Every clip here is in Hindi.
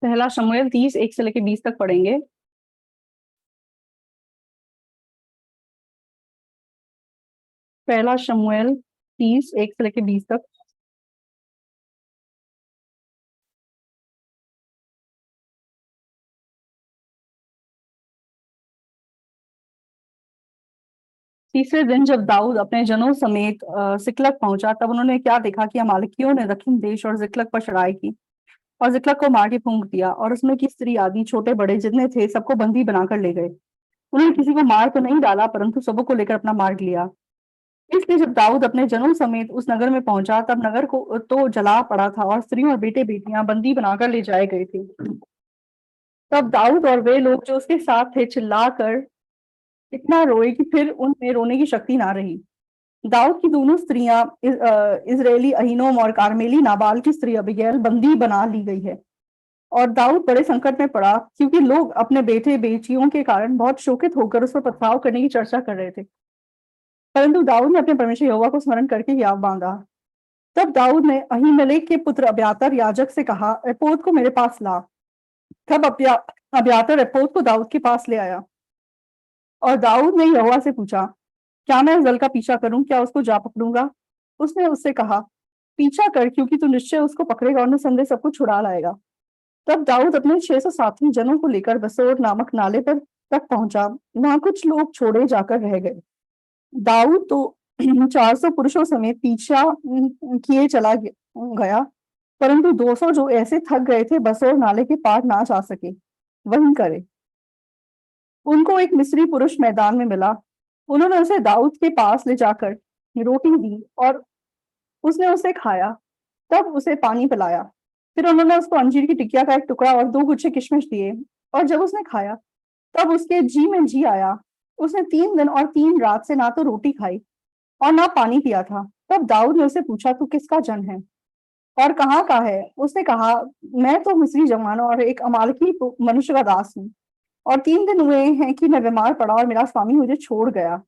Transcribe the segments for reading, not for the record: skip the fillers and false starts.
पहला शमूएल 30 1 से लेके 20 तक पढ़ेंगे। पहला शमूएल 30 1 से लेके 20 तक। तीसरे दिन जब दाऊद अपने जनों समेत सिकलग पहुंचा, तब उन्होंने क्या देखा कि अमालेकियों ने दक्षिण देश और जिकलग पर चढ़ाई की और जिकलग को मार के फूंक दिया, और उसमें की स्त्री आदि छोटे बड़े जितने थे सबको बंदी बनाकर ले गए। उन्होंने किसी को मार तो नहीं डाला, परंतु सबों को लेकर अपना मार्ग लिया। इसलिए जब दाऊद अपने जनों समेत उस नगर में पहुंचा, तब नगर को तो जला पड़ा था और स्त्रियों और बेटे बेटियां बंदी बनाकर ले जाए गए थे। तब दाऊद और वे लोग जो उसके साथ थे चिल्लाकर इतना रोए कि फिर उनमें रोने की शक्ति ना रही। दाऊद की दोनों स्त्रियां इजरायली अहीनोम और कार्मेली नाबाल की स्त्री अबीगैल बंदी बना ली गई है। और दाऊद बड़े संकट में पड़ा, क्योंकि लोग अपने बेटे बेटियों के कारण बहुत शोकित होकर उस पर पथराव करने की चर्चा कर रहे थे। परंतु दाऊद ने अपने परमेश्वर यहोवा को स्मरण करके हियाव बांधा। तब दाऊद ने अहीमेलेक के पुत्र अब्यातार याजक से कहा, एपोद को मेरे पास ला। तब अब्यातार एपोद को दाऊद के पास ले आया। और दाऊद ने यहोवा से पूछा, क्या मैं इस दल का पीछा करूं? क्या उसको जा पकड़ूंगा? उसने उससे कहा, पीछा कर, क्योंकि तू निश्चय उसको पकड़ेगा और निसंदेह सबको छुड़ा लाएगा। तब दाऊद अपने 600 साथी जनों को लेकर बसोर नामक नाले पर तक पहुंचा। वहां कुछ लोग छोड़े जाकर रह गए। दाऊद तो 400 पुरुषों समेत पीछा किए चला गया, परंतु 200 जो ऐसे थक गए थे बसोर नाले के पार ना जा सके, वही करे। उनको एक मिस्री पुरुष मैदान में मिला। उन्होंने उसे दाऊद के पास ले जाकर रोटी दी और उसने उसे खाया। तब उसे पानी पिलाया। फिर उन्होंने उसको अंजीर की टिकिया का एक टुकड़ा और 2 गुच्छे किशमिश दिए। और जब उसने खाया, तब उसके जी में जी आया। उसने 3 दिन और 3 रात से ना तो रोटी खाई और ना पानी पिया था। तब दाऊद ने उसे पूछा, तू किसका जन है और कहाँ का है? उसने कहा, मैं तो मिस्री जवान और एक अमालकी मनुष्य का दास हूँ, और 3 दिन हुए हैं कि मैं बीमार पड़ा और मेरा स्वामी मुझे छोड़ गया।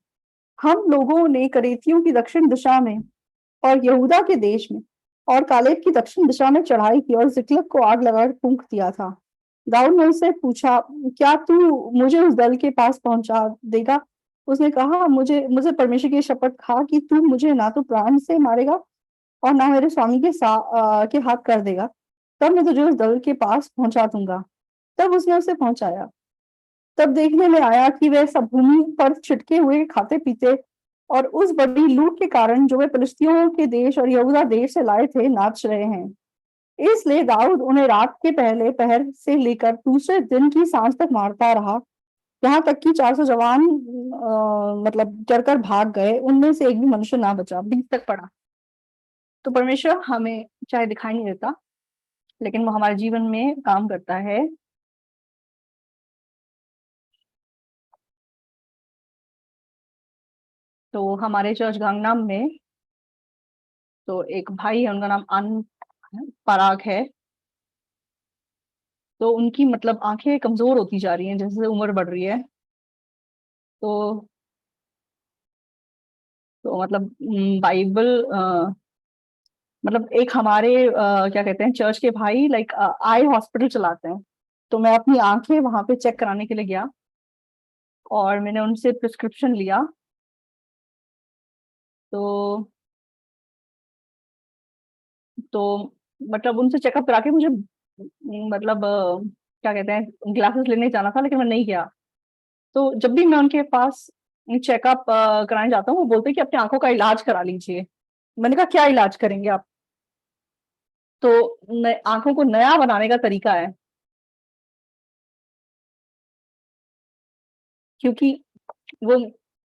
हम लोगों ने करेतियों की दक्षिण दिशा में और यहूदा के देश में और कालेब की दक्षिण दिशा में चढ़ाई की और जिकलग को आग लगाकर फूंक दिया था। दाऊद ने उससे पूछा, क्या तू मुझे उस दल के पास पहुंचा देगा? उसने कहा, मुझे मुझे परमेश्वर की शपथ खा कि तू मुझे ना तो प्राण से मारेगा और ना मेरे स्वामी के हाथ कर देगा, तब मैं तुझे उस दल के पास पहुंचा दूंगा। तब उसने उसे पहुंचाया। तब देखने में आया कि वे सब भूमि पर छिटके हुए खाते पीते और उस बड़ी लूट के कारण जो वे फिलिस्तियों के देश और यहूदा देश से लाए थे नाच रहे हैं। इसलिए दाऊद उन्हें रात के पहले पहर से लेकर दूसरे दिन की सांझ तक मारता रहा, यहाँ तक कि 400 जवान मतलब डर कर भाग गए। उनमें से एक भी मनुष्य ना बचा। 20 तक पड़ा। तो परमेश्वर हमें चाहे दिखाई नहीं देता, लेकिन वो हमारे जीवन में काम करता है। तो हमारे चर्च गांगनाम में तो एक भाई है, उनका नाम आन पराग है। तो उनकी मतलब आंखें कमजोर होती जा रही हैं जैसे उम्र बढ़ रही है। तो मतलब बाइबल मतलब एक हमारे क्या कहते हैं चर्च के भाई लाइक आई हॉस्पिटल चलाते हैं। तो मैं अपनी आंखें वहां पे चेक कराने के लिए गया और मैंने उनसे प्रिस्क्रिप्शन लिया। तो मतलब उनसे चेकअप करा के मुझे मतलब क्या कहते हैं ग्लासेस लेने जाना था, लेकिन मैं नहीं गया। तो जब भी मैं उनके पास चेकअप कराने जाता हूँ, वो बोलते हैं कि अपनी आंखों का इलाज करा लीजिए। मैंने कहा, क्या इलाज करेंगे आप? तो आंखों को नया बनाने का तरीका है, क्योंकि वो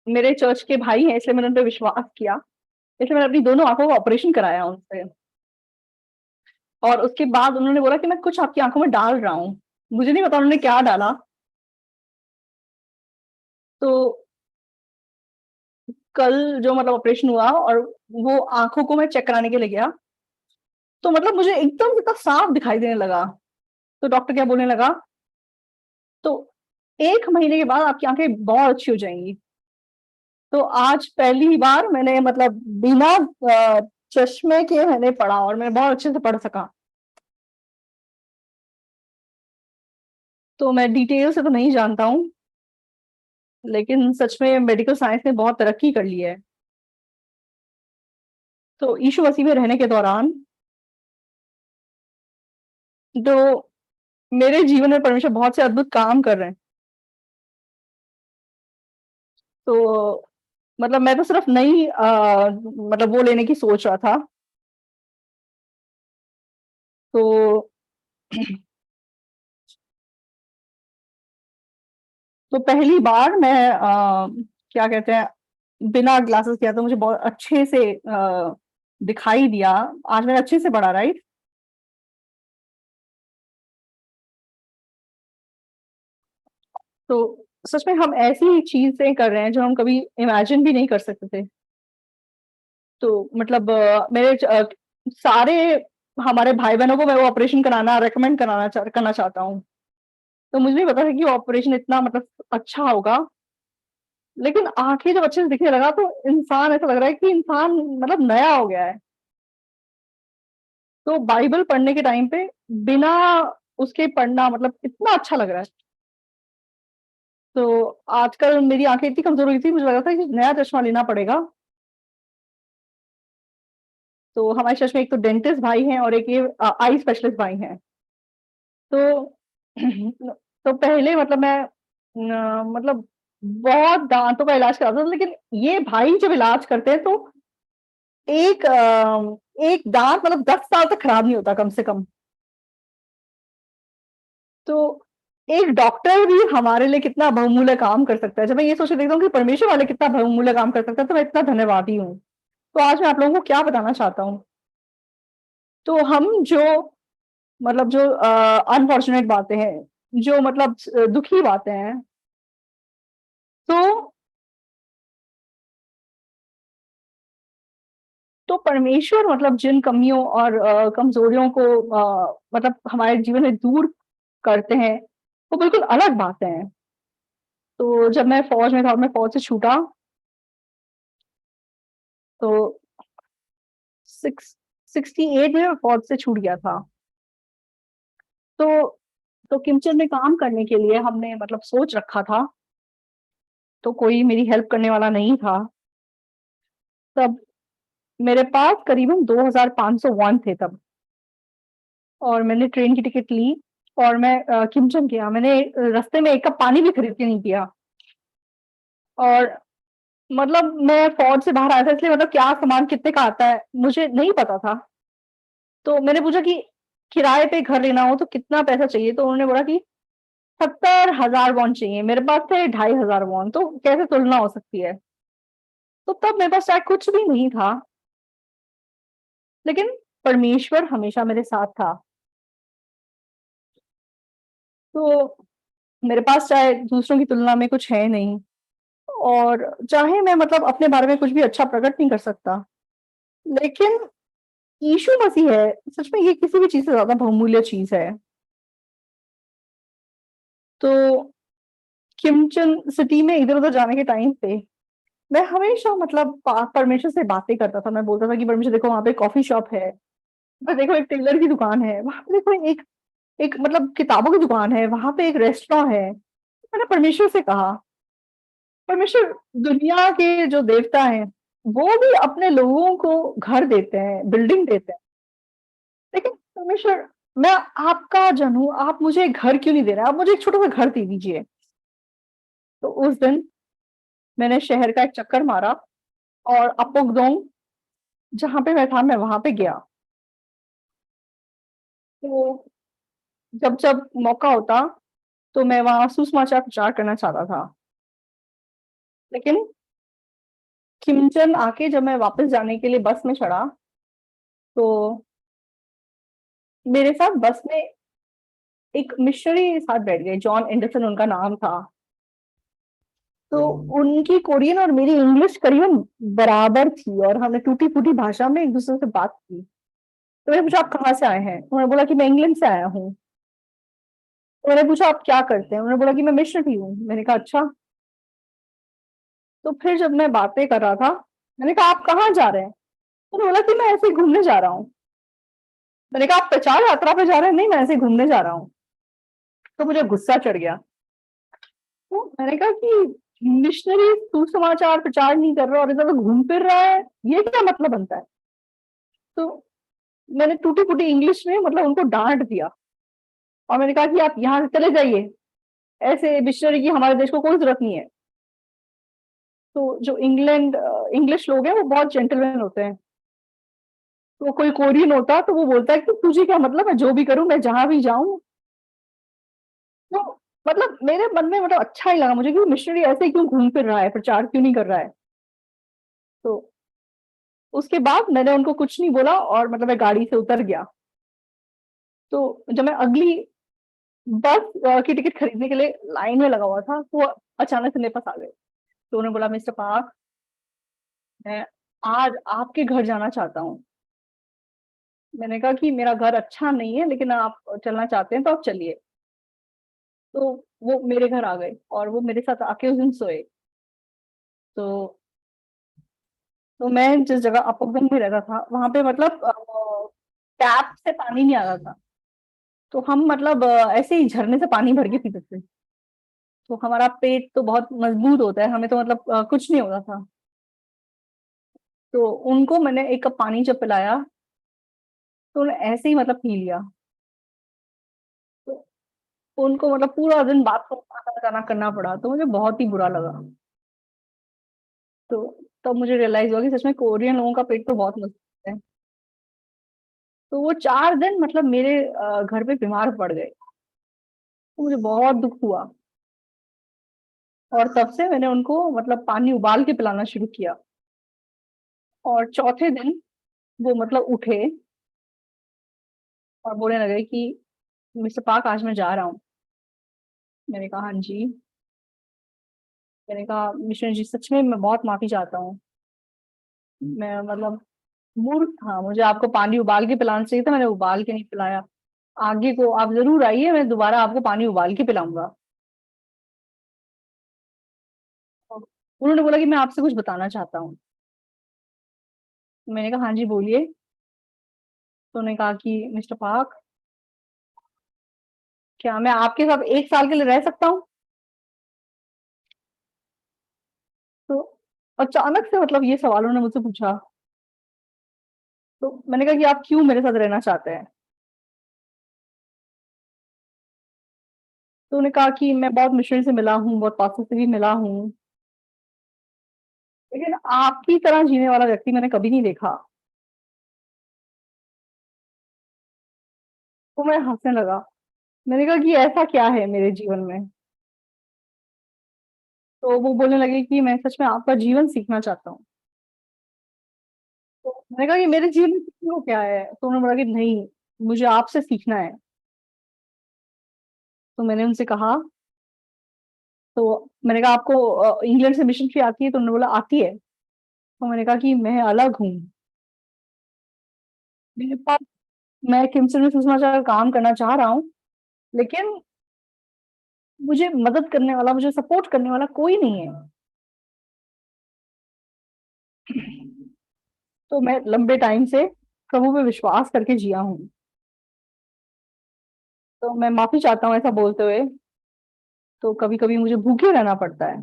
मेरे चर्च के भाई हैं, इसलिए मैंने उन पे विश्वास किया। इसलिए मैंने अपनी दोनों आंखों का ऑपरेशन कराया उनसे। और उसके बाद उन्होंने बोला कि मैं कुछ आपकी आंखों में डाल रहा हूँ। मुझे नहीं पता उन्होंने क्या डाला। तो कल जो मतलब ऑपरेशन हुआ और वो आंखों को मैं चेक कराने के लिए गया, तो मतलब मुझे एकदम इतना साफ दिखाई देने लगा। तो डॉक्टर क्या बोलने लगा, तो 1 महीने के बाद आपकी आंखें बहुत अच्छी हो जाएंगी। तो आज पहली बार मैंने मतलब बिना चश्मे के मैंने पढ़ा और मैं बहुत अच्छे से पढ़ सका। तो मैं डिटेल से तो नहीं जानता हूँ, लेकिन सच में मेडिकल साइंस ने बहुत तरक्की कर ली है। तो यीशु मसीह में रहने के दौरान तो मेरे जीवन में परमेश्वर बहुत से अद्भुत काम कर रहे हैं। तो मतलब मैं तो सिर्फ नई मतलब वो लेने की सोच रहा था। तो तो पहली बार मैं क्या कहते हैं, बिना ग्लासेस किया तो मुझे बहुत अच्छे से दिखाई दिया। आज मेरा अच्छे से पड़ा, राइट? तो सच में हम ऐसी चीज़ें कर रहे हैं जो हम कभी इमेजिन भी नहीं कर सकते थे। तो मतलब सारे हमारे भाई-बहनों को मैं वो ऑपरेशन कराना रिकमेंड करना चाहता हूँ। तो मुझे नहीं पता था कि वो ऑपरेशन इतना मतलब अच्छा होगा, लेकिन आँखें जब अच्छे से दिखने लगा तो इंसान ऐसा लग रहा है कि इंसान मतलब नया हो गया है। तो बाइबल पढ़ने के टाइम पे बिना उसके पढ़ना मतलब इतना अच्छा लग रहा है। तो आजकल मेरी आँखें इतनी कमज़ोर हो गई थी, मुझे लगा था कि नया चश्मा लेना पड़ेगा। तो हमारे चर्च में एक तो डेंटिस्ट भाई हैं और एक ये आई स्पेशलिस्ट भाई हैं। तो तो पहले मतलब मैं मतलब बहुत दाँतों का इलाज कराता था, लेकिन ये भाई जब इलाज करते हैं तो एक दाँत मतलब 10 साल तक खराब नहीं होता कम से कम। तो एक डॉक्टर भी हमारे लिए कितना बहुमूल्य काम कर सकता है। जब मैं ये सोच के देखता हूँ कि परमेश्वर वाले कितना बहुमूल्य काम कर सकता है, तो मैं इतना धन्यवादी हूँ। तो आज मैं आप लोगों को क्या बताना चाहता हूँ, तो हम जो मतलब जो अनफॉर्च्यूनेट बातें हैं, जो मतलब दुखी बातें हैं, तो परमेश्वर मतलब जिन कमियों और कमज़ोरियों को मतलब हमारे जीवन में दूर करते हैं, वो बिल्कुल अलग बातें हैं। तो जब मैं फ़ौज में था और मैं फ़ौज से छूटा, तो 6 68 में मैं फ़ौज से छूट गया था। तो किमचंद में काम करने के लिए हमने मतलब सोच रखा था, तो कोई मेरी हेल्प करने वाला नहीं था। तब मेरे पास करीबन 2500 वॉन थे तब, और मैंने ट्रेन की टिकट ली और मैं किमचंद गया। मैंने रास्ते में 1 कप पानी भी खरीद के नहीं पिया। और मतलब मैं फ़ौज से बाहर आया था, इसलिए मतलब क्या सामान कितने का आता है, मुझे नहीं पता था। तो मैंने पूछा कि किराए पे घर लेना हो तो कितना पैसा चाहिए? तो उन्होंने बोला कि 70,000 वॉन चाहिए। मेरे पास थे 2,500 वॉन, तो कैसे तुलना हो सकती है? तो तब मेरे पास शायद कुछ भी नहीं था, लेकिन परमेश्वर हमेशा मेरे साथ था। तो मेरे पास चाहे दूसरों की तुलना में कुछ है नहीं, और चाहे मैं मतलब अपने बारे में कुछ भी अच्छा प्रकट नहीं कर सकता, लेकिन यीशु मसीह है, सच में ये किसी भी चीज़ से ज़्यादा बहुमूल्य चीज़ है। तो किमचन सिटी में इधर-उधर जाने के टाइम पे मैं हमेशा मतलब परमेश्वर से बातें करता था। मैं बोलता था कि परमेश्वर देखो, वहाँ पे कॉफ़ी शॉप है, पर देखो एक टेलर की दुकान है, वहाँ पे देखो एक एक मतलब किताबों की दुकान है, वहाँ पे एक रेस्टोरेंट है। मैंने परमेश्वर से कहा, परमेश्वर दुनिया के जो देवता हैं, वो भी अपने लोगों को घर देते हैं, बिल्डिंग देते हैं। लेकिन परमेश्वर, मैं आपका जन हूँ, आप मुझे घर क्यों नहीं दे रहे? आप मुझे एक छोटा-सा घर दे दीजिए। तो उस दिन मैंने शहर का एक चक्कर मारा और अपोकदोंग जहाँ पे मैं था, मैं वहाँ पे गया। तो जब मौका होता, तो मैं वहाँ सुसमाचार प्रचार करना चाहता था। लेकिन किमचंद आके जब मैं वापस जाने के लिए बस में चढ़ा, तो मेरे साथ बस में एक मिशनरी साथ बैठ गए, जॉन एंडरसन उनका नाम था। तो उनकी कोरियन और मेरी इंग्लिश करीबन बराबर थी, और हमने टूटी-फूटी भाषा में एक-दूसरे से बात की। तो मैंने पूछा, "आप कहाँ से आए हैं?" उन्होंने बोला कि, "मैं इंग्लैंड से आया हूँ।" तो मैंने पूछा, "आप क्या करते हैं?" उन्होंने बोला कि, "मैं मिशनरी हूँ।" मैंने कहा, "अच्छा।" तो फिर जब मैं बातें कर रहा था, मैंने कहा, "आप कहाँ जा रहे हैं?" उन्होंने बोला कि, "मैं ऐसे ही घूमने जा रहा हूँ।" मैंने कहा, "आप प्रचार यात्रा पे जा रहे हैं?" "नहीं, मैं ऐसे ही घूमने जा रहा हूँ।" तो मुझे गुस्सा चढ़ गया। तो मैंने कहा कि मिशनरी सुसमाचार प्रचार नहीं कर रहा और इधर घूम फिर रहा है, ये क्या मतलब बनता है? तो मैंने टूटी-फूटी इंग्लिश में मतलब उनको डाँट दिया और मैंने कहा कि आप यहाँ से चले जाइए, ऐसे मिशनरी की हमारे देश को कोई ज़रूरत नहीं है। तो जो इंग्लिश लोग हैं वो बहुत जेंटलमैन होते हैं। तो कोई कोरियन होता तो वो बोलता है कि तुझे क्या मतलब है, जो भी करूँ मैं जहाँ भी जाऊँ। तो मतलब मेरे मन में मतलब अच्छा ही लगा मुझे कि मिशनरी ऐसे ही क्यों घूम फिर रहा है, प्रचार क्यों नहीं कर रहा है। तो उसके बाद मैंने उनको कुछ नहीं बोला और मतलब मैं गाड़ी से उतर गया। तो जब मैं अगली बस की टिकट खरीदने के लिए लाइन में लगा हुआ था, तो वो अचानक से मेरे पास आ गए। तो उन्होंने बोला, "मिस्टर पार्क, मैं आज आपके घर जाना चाहता हूँ।" मैंने कहा कि मेरा घर अच्छा नहीं है, लेकिन आप चलना चाहते हैं तो आप चलिए। तो वो मेरे घर आ गए और वो मेरे साथ आके उस दिन सोए। तो मैं जिस जगह अपोगम में रहता था, वहाँ पे मतलब टैप से पानी नहीं आ रहा था। तो हम मतलब ऐसे ही झरने से पानी भर के पीते थे। तो हमारा पेट तो बहुत मजबूत होता है, हमें तो मतलब कुछ नहीं होता था। तो उनको मैंने 1 कप पानी जब पिलाया, तो उन्होंने ऐसे ही मतलब पी लिया। तो उनको मतलब पूरा दिन बाथरूम आना-जाना करना पड़ा, तो मुझे बहुत ही बुरा लगा। तो तब मुझे रियलाइज़ हुआ कि सच में कोरियन लोगों का पेट तो बहुत मजबूत है। तो वो 4 दिन मतलब मेरे घर पे बीमार पड़ गए। तो मुझे बहुत दुःख हुआ और तब से मैंने उनको मतलब पानी उबाल के पिलाना शुरू किया और चौथे दिन वो मतलब उठे और बोलने लगे कि मिस्टर पार्क, आज मैं जा रहा हूँ। मैंने कहा, "हाँ जी।" मैंने कहा, "मिशन जी, सच में मैं बहुत माफ़ी चाहता हूँ। मैं मतलब मूर्ख था, मुझे आपको पानी उबाल के पिलाना चाहिए था, मैंने उबाल के नहीं पिलाया। आगे को आप ज़रूर आइए, मैं दोबारा आपको पानी उबाल के पिलाऊँगा।" तो उन्होंने बोला कि मैं आपसे कुछ बताना चाहता हूँ। मैंने कहा, "हाँ जी, बोलिए।" तो उन्होंने कहा कि मिस्टर पार्क, क्या मैं आपके साथ 1 साल के लिए रह सकता हूँ? तो अचानक से मतलब ये सवाल उन्होंने मुझसे पूछा। तो मैंने कहा कि आप क्यों मेरे साथ रहना चाहते हैं? तो उन्होंने कहा कि मैं बहुत मिशनरी से मिला हूँ, बहुत पास्टर से भी मिला हूँ, लेकिन आपकी तरह जीने वाला व्यक्ति मैंने कभी नहीं देखा। तो मैं हँसने लगा। मैंने कहा कि ऐसा क्या है मेरे जीवन में? तो वो बोलने लगे कि मैं सच में आपका जीवन सीखना चाहता हूँ। तो मैंने कहा कि मेरे जीवन में सीखने को क्या है? तो उन्होंने बोला कि नहीं, मुझे आपसे सीखना है। तो मैंने उनसे कहा, तो मैंने कहा, आपको इंग्लैंड से मिशनरी आती है? तो उन्होंने बोला आती है। तो मैंने कहा कि मैं अलग हूँ। मेरे पास मैं किमसर में सुषमाचार का काम करना चाह रहा हूँ, लेकिन मुझे मदद करने वाला, मुझे सपोर्ट करने वाला कोई नहीं है। तो मैं लंबे टाइम से प्रभु पे विश्वास करके जिया हूँ। तो मैं माफ़ी चाहता हूँ ऐसा बोलते हुए, तो कभी-कभी मुझे भूखे रहना पड़ता है।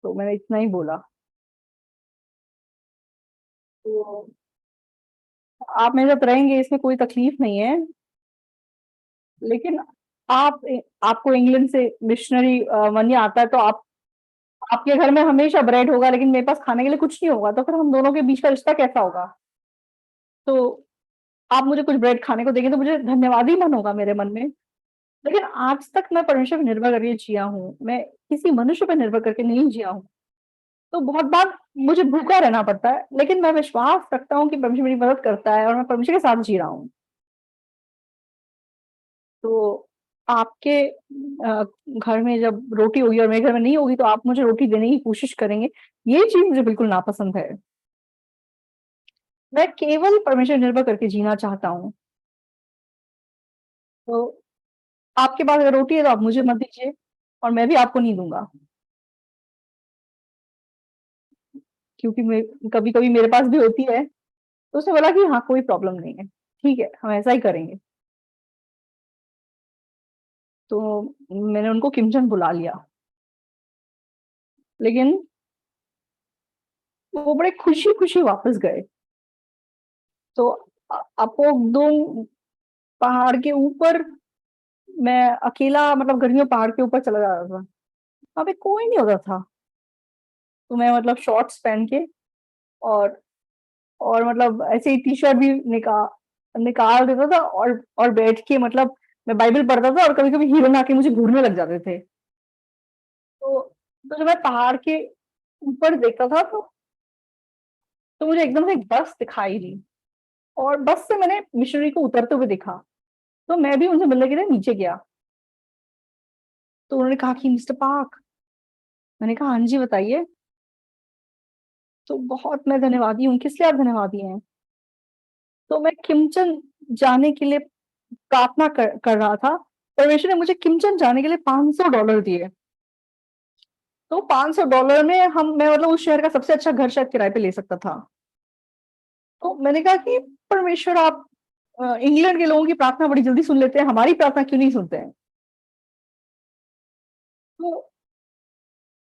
तो मैंने इतना ही बोला। तो आप मेरे साथ रहेंगे इसमें कोई तकलीफ नहीं है, लेकिन आपको इंग्लैंड से मिशनरी मनी आता है तो आप आपके घर में हमेशा ब्रेड होगा, लेकिन मेरे पास खाने के लिए कुछ नहीं होगा, तो फिर हम दोनों के बीच का रिश्ता कैसा होगा? तो आप मुझे कुछ ब्रेड खाने को देंगे तो मुझे धन्यवाद ही मन होगा मेरे मन में। लेकिन आज तक मैं परमेश्वर पे निर्भर करके जिया हूँ, मैं किसी मनुष्य पे निर्भर करके नहीं जिया हूँ। तो बहुत बार मुझे भूखा रहना पड़ता है, लेकिन मैं विश्वास रखता हूँ कि परमेश्वर मेरी मदद करता है और मैं परमेश्वर के साथ जी रहा हूँ। तो आपके घर में जब रोटी होगी और मेरे घर में नहीं होगी तो आप मुझे रोटी देने की कोशिश करेंगे, ये चीज़ मुझे बिल्कुल नापसंद है। मैं केवल परमेश्वर निर्भर करके जीना चाहता हूँ। तो आपके पास अगर रोटी है तो आप मुझे मत दीजिए और मैं भी आपको नहीं दूँगा। क्योंकि मैं कभी-कभी मेरे पास भी होती है। तो उसने बोला कि हाँ, कोई प्रॉब्लम नहीं है। ठीक है, हम ऐसा ही करेंगे। तो मैंने उनको किमचंद बुला लिया, लेकिन वो बड़े खुशी-खुशी वापस गए। तो अपोगदोंग पहाड़ के ऊपर मैं अकेला, मतलब गर्मियों में पहाड़ के ऊपर चला जा रहा था। वहाँ पे कोई नहीं होता था। तो मैं मतलब शॉर्ट्स पहन के और मतलब ऐसे ही टी-शर्ट भी निकाल देता था और बैठ के मतलब मैं बाइबल पढ़ता था और कभी-कभी हिरन आके मुझे घूरने लग जाते थे। तो जब मैं पहाड़ के ऊपर देखता था तो मुझे एकदम से एक बस दिखाई दी और बस से मैंने मिशनरी को उतरते हुए देखा। तो मैं भी उनसे मिलने के लिए नीचे गया। तो उन्होंने कहा कि मिस्टर पार्क। मैंने कहा, हाँ जी, बताइए। तो बहुत मैं धन्यवादी हूँ। किस लिए आप धन्यवादी हैं? तो मैं किमचंद जाने के लिए प्रार्थना कर रहा था। परमेश्वर ने मुझे किमचंद जाने के लिए $500 दिए। तो $500 में मैं मतलब उस शहर का सबसे अच्छा घर शायद किराए पे ले सकता था। तो मैंने कहा कि परमेश्वर, आप इंग्लैंड के लोगों की प्रार्थना बड़ी जल्दी सुन लेते हैं, हमारी प्रार्थना क्यों नहीं सुनते हैं? तो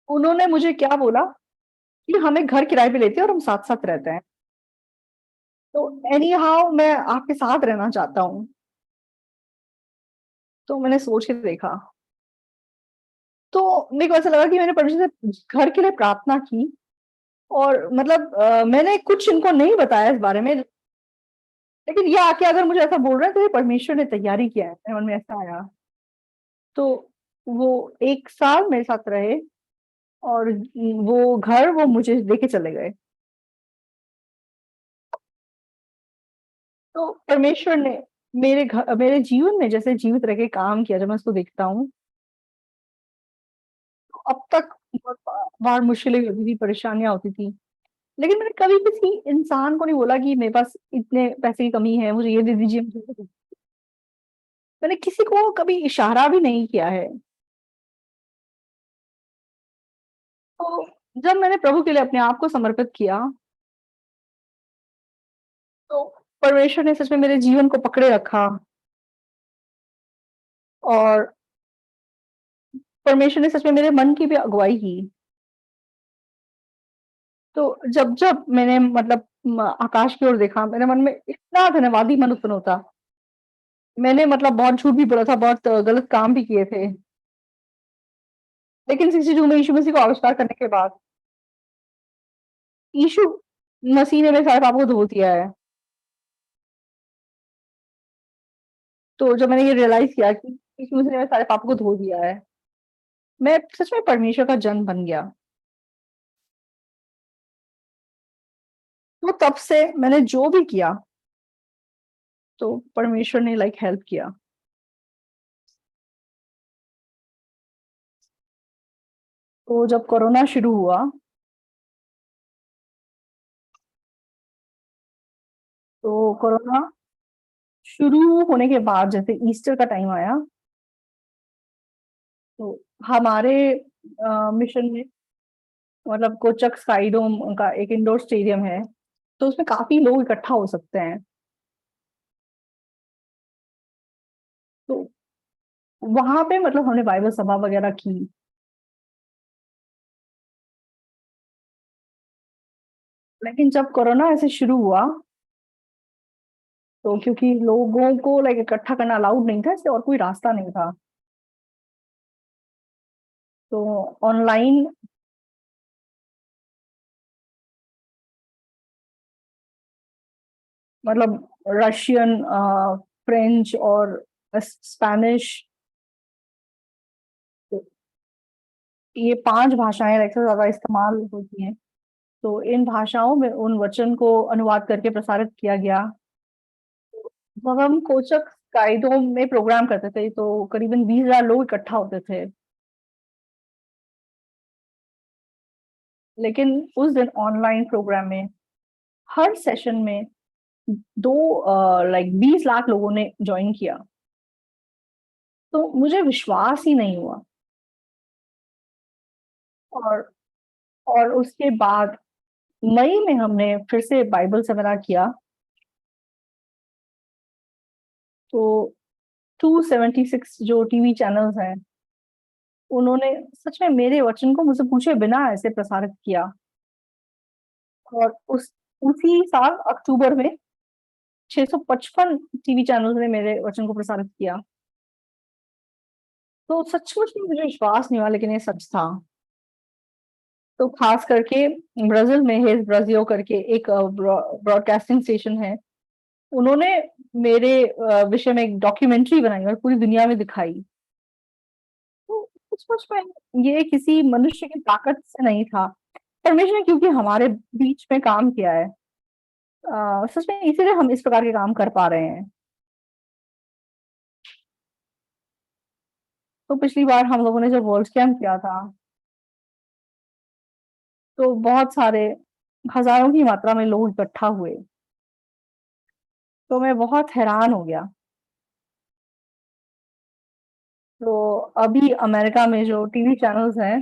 उन्होंने मुझे क्या बोला कि हम एक घर किराए पे लेते हैं और हम साथ-साथ रहते हैं। तो एनी हाउ मैं आपके साथ रहना चाहता हूँ। तो मैंने सोच के देखा। तो मेरे को ऐसा लगा कि मैंने परमेश्वर से घर के लिए प्रार्थना की और मतलब मैंने कुछ इनको नहीं बताया इस बारे में, लेकिन ये आके अगर मुझे ऐसा बोल रहे हैं तो ये परमेश्वर ने तैयारी किया है, मेरे मन में ऐसा आया। तो वो 1 साल मेरे साथ रहे और वो घर वो मुझे देके चले गए। तो परमेश्वर ने मेरे जीवन में जैसे जीवित रह के काम किया, जब मैं उसको देखता हूँ, तो अब तक बहुत बार मुश्किलें होती थी, परेशानियाँ होती थी। लेकिन मैंने कभी किसी इंसान को नहीं बोला कि मेरे पास इतने पैसे की कमी है, मुझे ये दे दीजिए, मुझे वो दे दीजिए। मैंने किसी को कभी इशारा भी नहीं किया है। तो जब मैंने प्रभु के लिए अपने आप को समर्पित किया, तो परमेश्वर ने सच में मेरे जीवन को पकड़े रखा और परमेश्वर ने सच में मेरे मन की भी अगुवाई की। तो जब-जब मैंने मतलब आकाश की ओर देखा, मेरे मन में इतना धन्यवादी मन उत्पन्न होता। मैंने मतलब बहुत झूठ भी बोला था, बहुत गलत काम भी किए थे। लेकिन 62 में यीशु मसीह को आविष्कार करने के बाद, यीशु मसीह ने मेरे सारे पापों को धो दिया है। तो जब मैंने ये रियलाइज़ किया कि यीशु मसीह ने मेरे सारे पापों को धो दिया है, मैं सच में परमेश्वर का जन बन गया। तो तब से मैंने जो भी किया, तो परमेश्वर ने लाइक हेल्प किया। तो जब कोरोना शुरू हुआ, तो कोरोना शुरू होने के बाद जैसे ईस्टर का टाइम आया, तो हमारे मिशन में मतलब कोचक स्काईडोम का एक इंडोर स्टेडियम है, तो उसमें काफ़ी लोग इकट्ठा हो सकते हैं। तो वहाँ पे मतलब हमने बाइबल सभा वगैरह की। लेकिन जब कोरोना ऐसे शुरू हुआ, तो क्योंकि लोगों को लाइक इकट्ठा करना अलाउड नहीं था, इसलिए और कोई रास्ता नहीं था। तो ऑनलाइन मतलब रशियन, फ्रेंच और स्पेनिश, ये 5 भाषाएँ लाइक सबसे ज़्यादा इस्तेमाल होती हैं। तो इन भाषाओं में उन वचन को अनुवाद करके प्रसारित किया गया। जब हम कोचक गाइडों में प्रोग्राम करते थे, तो करीबन 20,000 लोग इकट्ठा होते थे। लेकिन उस दिन ऑनलाइन प्रोग्राम में हर सेशन में 2 लाइक 20 लाख लोगों ने जॉइन किया। तो मुझे विश्वास ही नहीं हुआ और उसके बाद मई में हमने फिर से बाइबल सेमिनार किया। तो 276 जो टीवी चैनल्स हैं, उन्होंने सच में मेरे वचन को मुझसे पूछे बिना ऐसे प्रसारित किया। और उसी साल अक्टूबर में 655 टीवी चैनल्स ने मेरे वचन को प्रसारित किया। तो सचमुच में मुझे विश्वास नहीं हुआ, लेकिन ये सच था। तो खास करके ब्राज़ील में हेज़ ब्राज़िलो करके एक ब्रॉडकास्टिंग स्टेशन है। उन्होंने मेरे विषय में एक डॉक्यूमेंट्री बनाई और पूरी दुनिया में दिखाई। तो सचमुच में ये किसी मनुष्य की ताकत से नहीं था। परमेश्वर ने क्योंकि हमारे बीच में काम किया है। सच में इसीलिए हम इस प्रकार के काम कर पा रहे हैं। तो पिछली बार हम लोगों ने जब वर्ल्ड कैम्प किया था, तो बहुत सारे हज़ारों की मात्रा में लोग इकट्ठा हुए। तो मैं बहुत हैरान हो गया। तो अभी अमेरिका में जो टीवी चैनल्स हैं,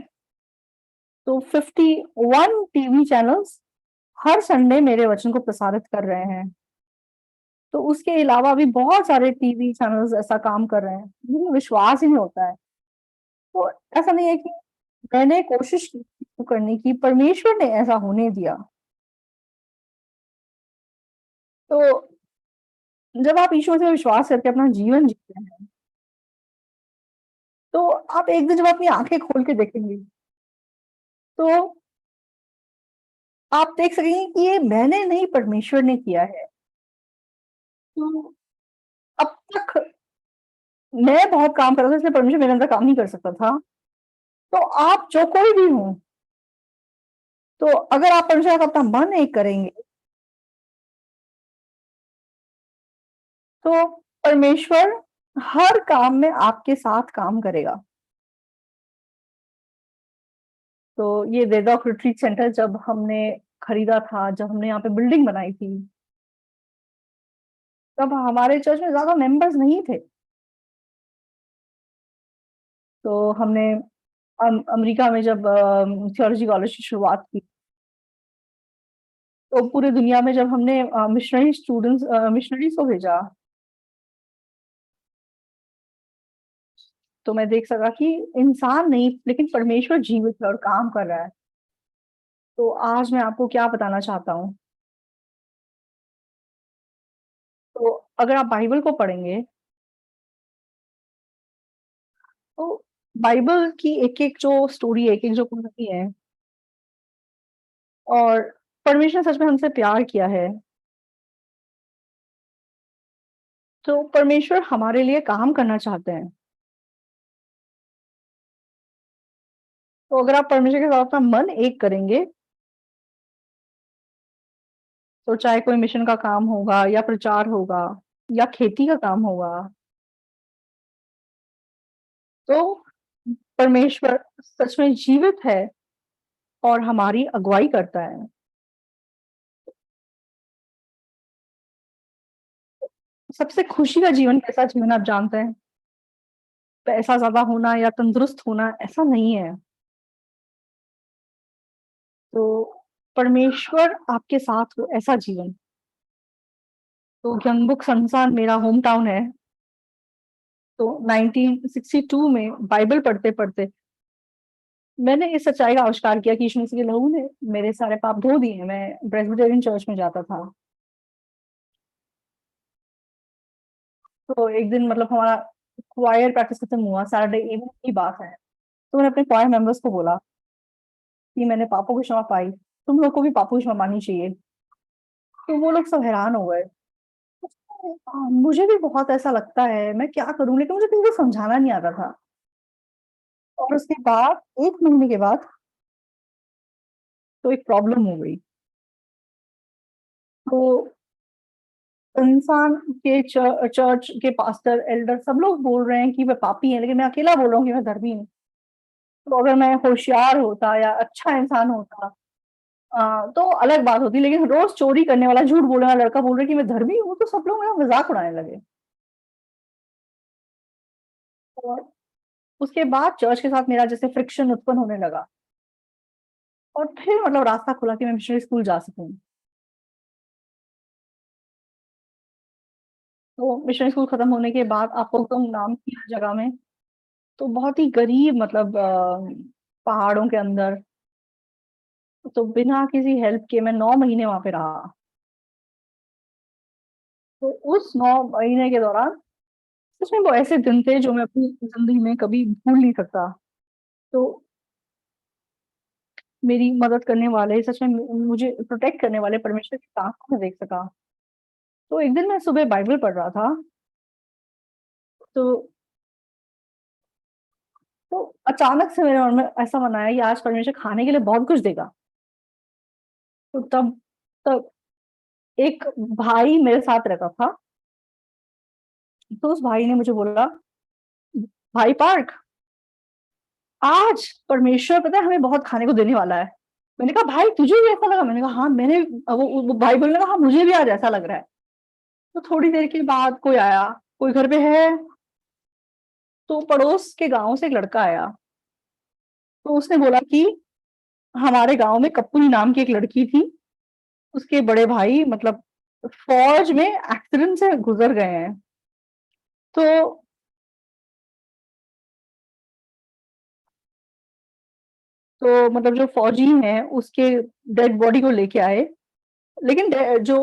तो 51 टीवी चैनल्स हर संडे मेरे वचन को प्रसारित कर रहे हैं। तो उसके अलावा भी बहुत सारे टीवी चैनल्स ऐसा काम कर रहे हैं। मुझे विश्वास ही नहीं होता है। तो ऐसा नहीं है कि मैंने कोशिश की इसको करने की, परमेश्वर ने ऐसा होने दिया। तो जब आप ईश्वर से विश्वास करके अपना जीवन जीते हैं, तो आप एक दिन जब अपनी आँखें खोल के देखेंगे, तो आप देख सकेंगे कि ये मैंने नहीं, परमेश्वर ने किया है। तो अब तक मैं बहुत काम कर रहा था, इसलिए परमेश्वर मेरे अंदर काम नहीं कर सकता था। तो आप जो कोई भी हो, तो अगर आप परमेश्वर का अपना मन एक करेंगे, तो परमेश्वर हर काम में आपके साथ काम करेगा। तो ये वेदॉक रिट्रीट सेंटर जब हमने खरीदा था, जब हमने यहाँ पे बिल्डिंग बनाई थी, तब हमारे चर्च में ज़्यादा मेंबर्स नहीं थे। तो हमने अमेरिका में जब थियोलॉजी कॉलेज की शुरुआत की, तो पूरी दुनिया में जब हमने मिशनरीज़ को भेजा, तो मैं देख सका कि इंसान नहीं, लेकिन परमेश्वर जीवित है और काम कर रहा है। तो आज मैं आपको क्या बताना चाहता हूँ, तो अगर आप बाइबल को पढ़ेंगे, तो बाइबल की एक-एक जो स्टोरी है, एक-एक जो कहानी है, और परमेश्वर ने सच में हमसे प्यार किया है, तो परमेश्वर हमारे लिए काम करना चाहते हैं। तो अगर आप परमेश्वर के साथ अपना मन एक करेंगे, तो चाहे कोई मिशन का काम होगा या प्रचार होगा या खेती का काम होगा, तो परमेश्वर सच में जीवित है और हमारी अगुवाई करता है। सबसे खुशी का जीवन कैसा जीवन आप जानते हैं? पैसा ज़्यादा होना या तंदुरुस्त होना, ऐसा नहीं है। तो परमेश्वर आपके साथ हो, ऐसा जीवन। तो गंगबुक संस्थान मेरा होम टाउन है। तो 1962 में बाइबल पढ़ते-पढ़ते मैंने इस सच्चाई का आविष्कार किया कि यीशु मसीह के लहू ने मेरे सारे पाप धो दिए। मैं प्रेस्बिटेरियन चर्च में जाता था। तो एक दिन मतलब हमारा क्वायर प्रैक्टिस खत्म हुआ, सैटरडे इवनिंग की बात है। तो मैंने अपने क्वायर मेंबर्स को बोला कि मैंने पापों की क्षमा पाई, तुम लोग को भी पापों की क्षमा माननी चाहिए। तो वो लोग सब हैरान हो गए। मुझे भी बहुत ऐसा लगता है, मैं क्या करूँ? लेकिन मुझे किसी को समझाना नहीं आता था। और उसके बाद 1 महीने के बाद तो एक प्रॉब्लम हो गई। तो इंसान के चर्च के पास्टर, एल्डर सब लोग बोल रहे हैं कि मैं पापी हैं, लेकिन मैं अकेला बोल रहा हूँ कि मैं धर्मी हूँ। तो अगर मैं होशियार होता या अच्छा इंसान होता, तो अलग बात होती, लेकिन रोज़ चोरी करने वाला, झूठ बोलने वाला लड़का बोल रहा है कि मैं धर्मी हूँ, तो सब लोग मेरा मज़ाक उड़ाने लगे। और उसके बाद चर्च के साथ मेरा जैसे फ्रिक्शन उत्पन्न होने लगा, और फिर मतलब रास्ता खुला कि मैं मिशनरी स्कूल जा सकूँ। तो मिशन स्कूल खत्म होने के बाद आपको तो नाम किया जगह में, तो बहुत ही गरीब मतलब पहाड़ों के अंदर, तो बिना किसी हेल्प के मैं 9 महीने वहां पे रहा। तो उस 9 महीने के दौरान सच में वो ऐसे दिन थे जो मैं अपनी जिंदगी में कभी भूल नहीं सकता। तो मेरी मदद करने वाले, सच में मुझे प्रोटेक्ट करने वाले परमेश्वर की ताक को मैं देख सका। तो एक दिन मैं सुबह बाइबल पढ़ रहा था, तो तो अचानक से मेरे मन में ऐसा मन आया कि आज परमेश्वर खाने के लिए बहुत कुछ देगा। तो तब तब एक भाई मेरे साथ रहता था, तो उस भाई ने मुझे बोला, भाई पार्क, आज परमेश्वर पता है हमें बहुत खाने को देने वाला है। मैंने कहा भाई तुझे भी ऐसा लगा? मैंने कहा हाँ मैंने, वो भाई बोलने लगा हाँ मुझे भी आज ऐसा लग रहा है। तो थोड़ी देर के बाद कोई आया, कोई घर पे है? तो पड़ोस के गांव से एक लड़का आया, तो उसने बोला कि हमारे गांव में कप्पूरी नाम की एक लड़की थी, उसके बड़े भाई मतलब फौज में एक्सीडेंट से गुजर गए हैं। तो मतलब जो फौजी हैं उसके डेड बॉडी को लेके आए, लेकिन जो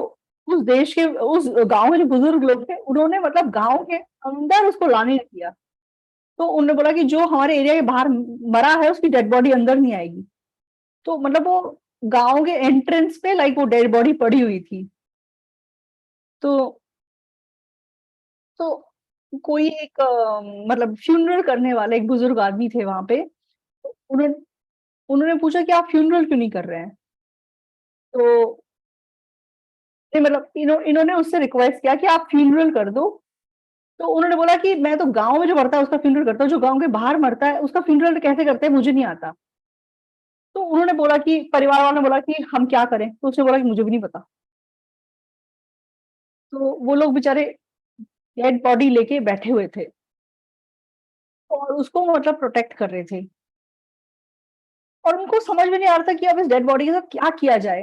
उस देश के उस गांव के जो बुजुर्ग लोग थे उन्होंने मतलब गांव के अंदर उसको लाने नहीं दिया। तो उन्होंने बोला कि जो हमारे एरिया के बाहर मरा है उसकी डेड बॉडी अंदर नहीं आएगी। तो मतलब वो गांव के एंट्रेंस पे लाइक वो डेड बॉडी पड़ी हुई थी। तो तो कोई एक मतलब फ्यूनरल करने वाले एक बुजुर्ग आदमी थे वहां पे। उन्होंने उन्होंने पूछा कि आप फ्यूनरल क्यों नहीं कर रहे हैं? तो नहीं मतलब इन्होंने उससे रिक्वेस्ट किया कि आप फ्यूनरल कर दो। तो उन्होंने बोला कि मैं तो गांव में जो मरता है उसका फ्यूनरल करता हूँ, जो गांव के बाहर मरता है उसका फ्यूनरल कैसे करते हैं मुझे नहीं आता। तो उन्होंने बोला कि परिवार वालों ने बोला कि हम क्या करें, तो उसने बोला कि मुझे भी नहीं पता। तो वो लोग बेचारे डेड बॉडी लेके बैठे हुए थे और उसको मतलब प्रोटेक्ट कर रहे थे, और उनको समझ में नहीं आ रहा था कि अब इस डेड बॉडी के साथ क्या किया जाए।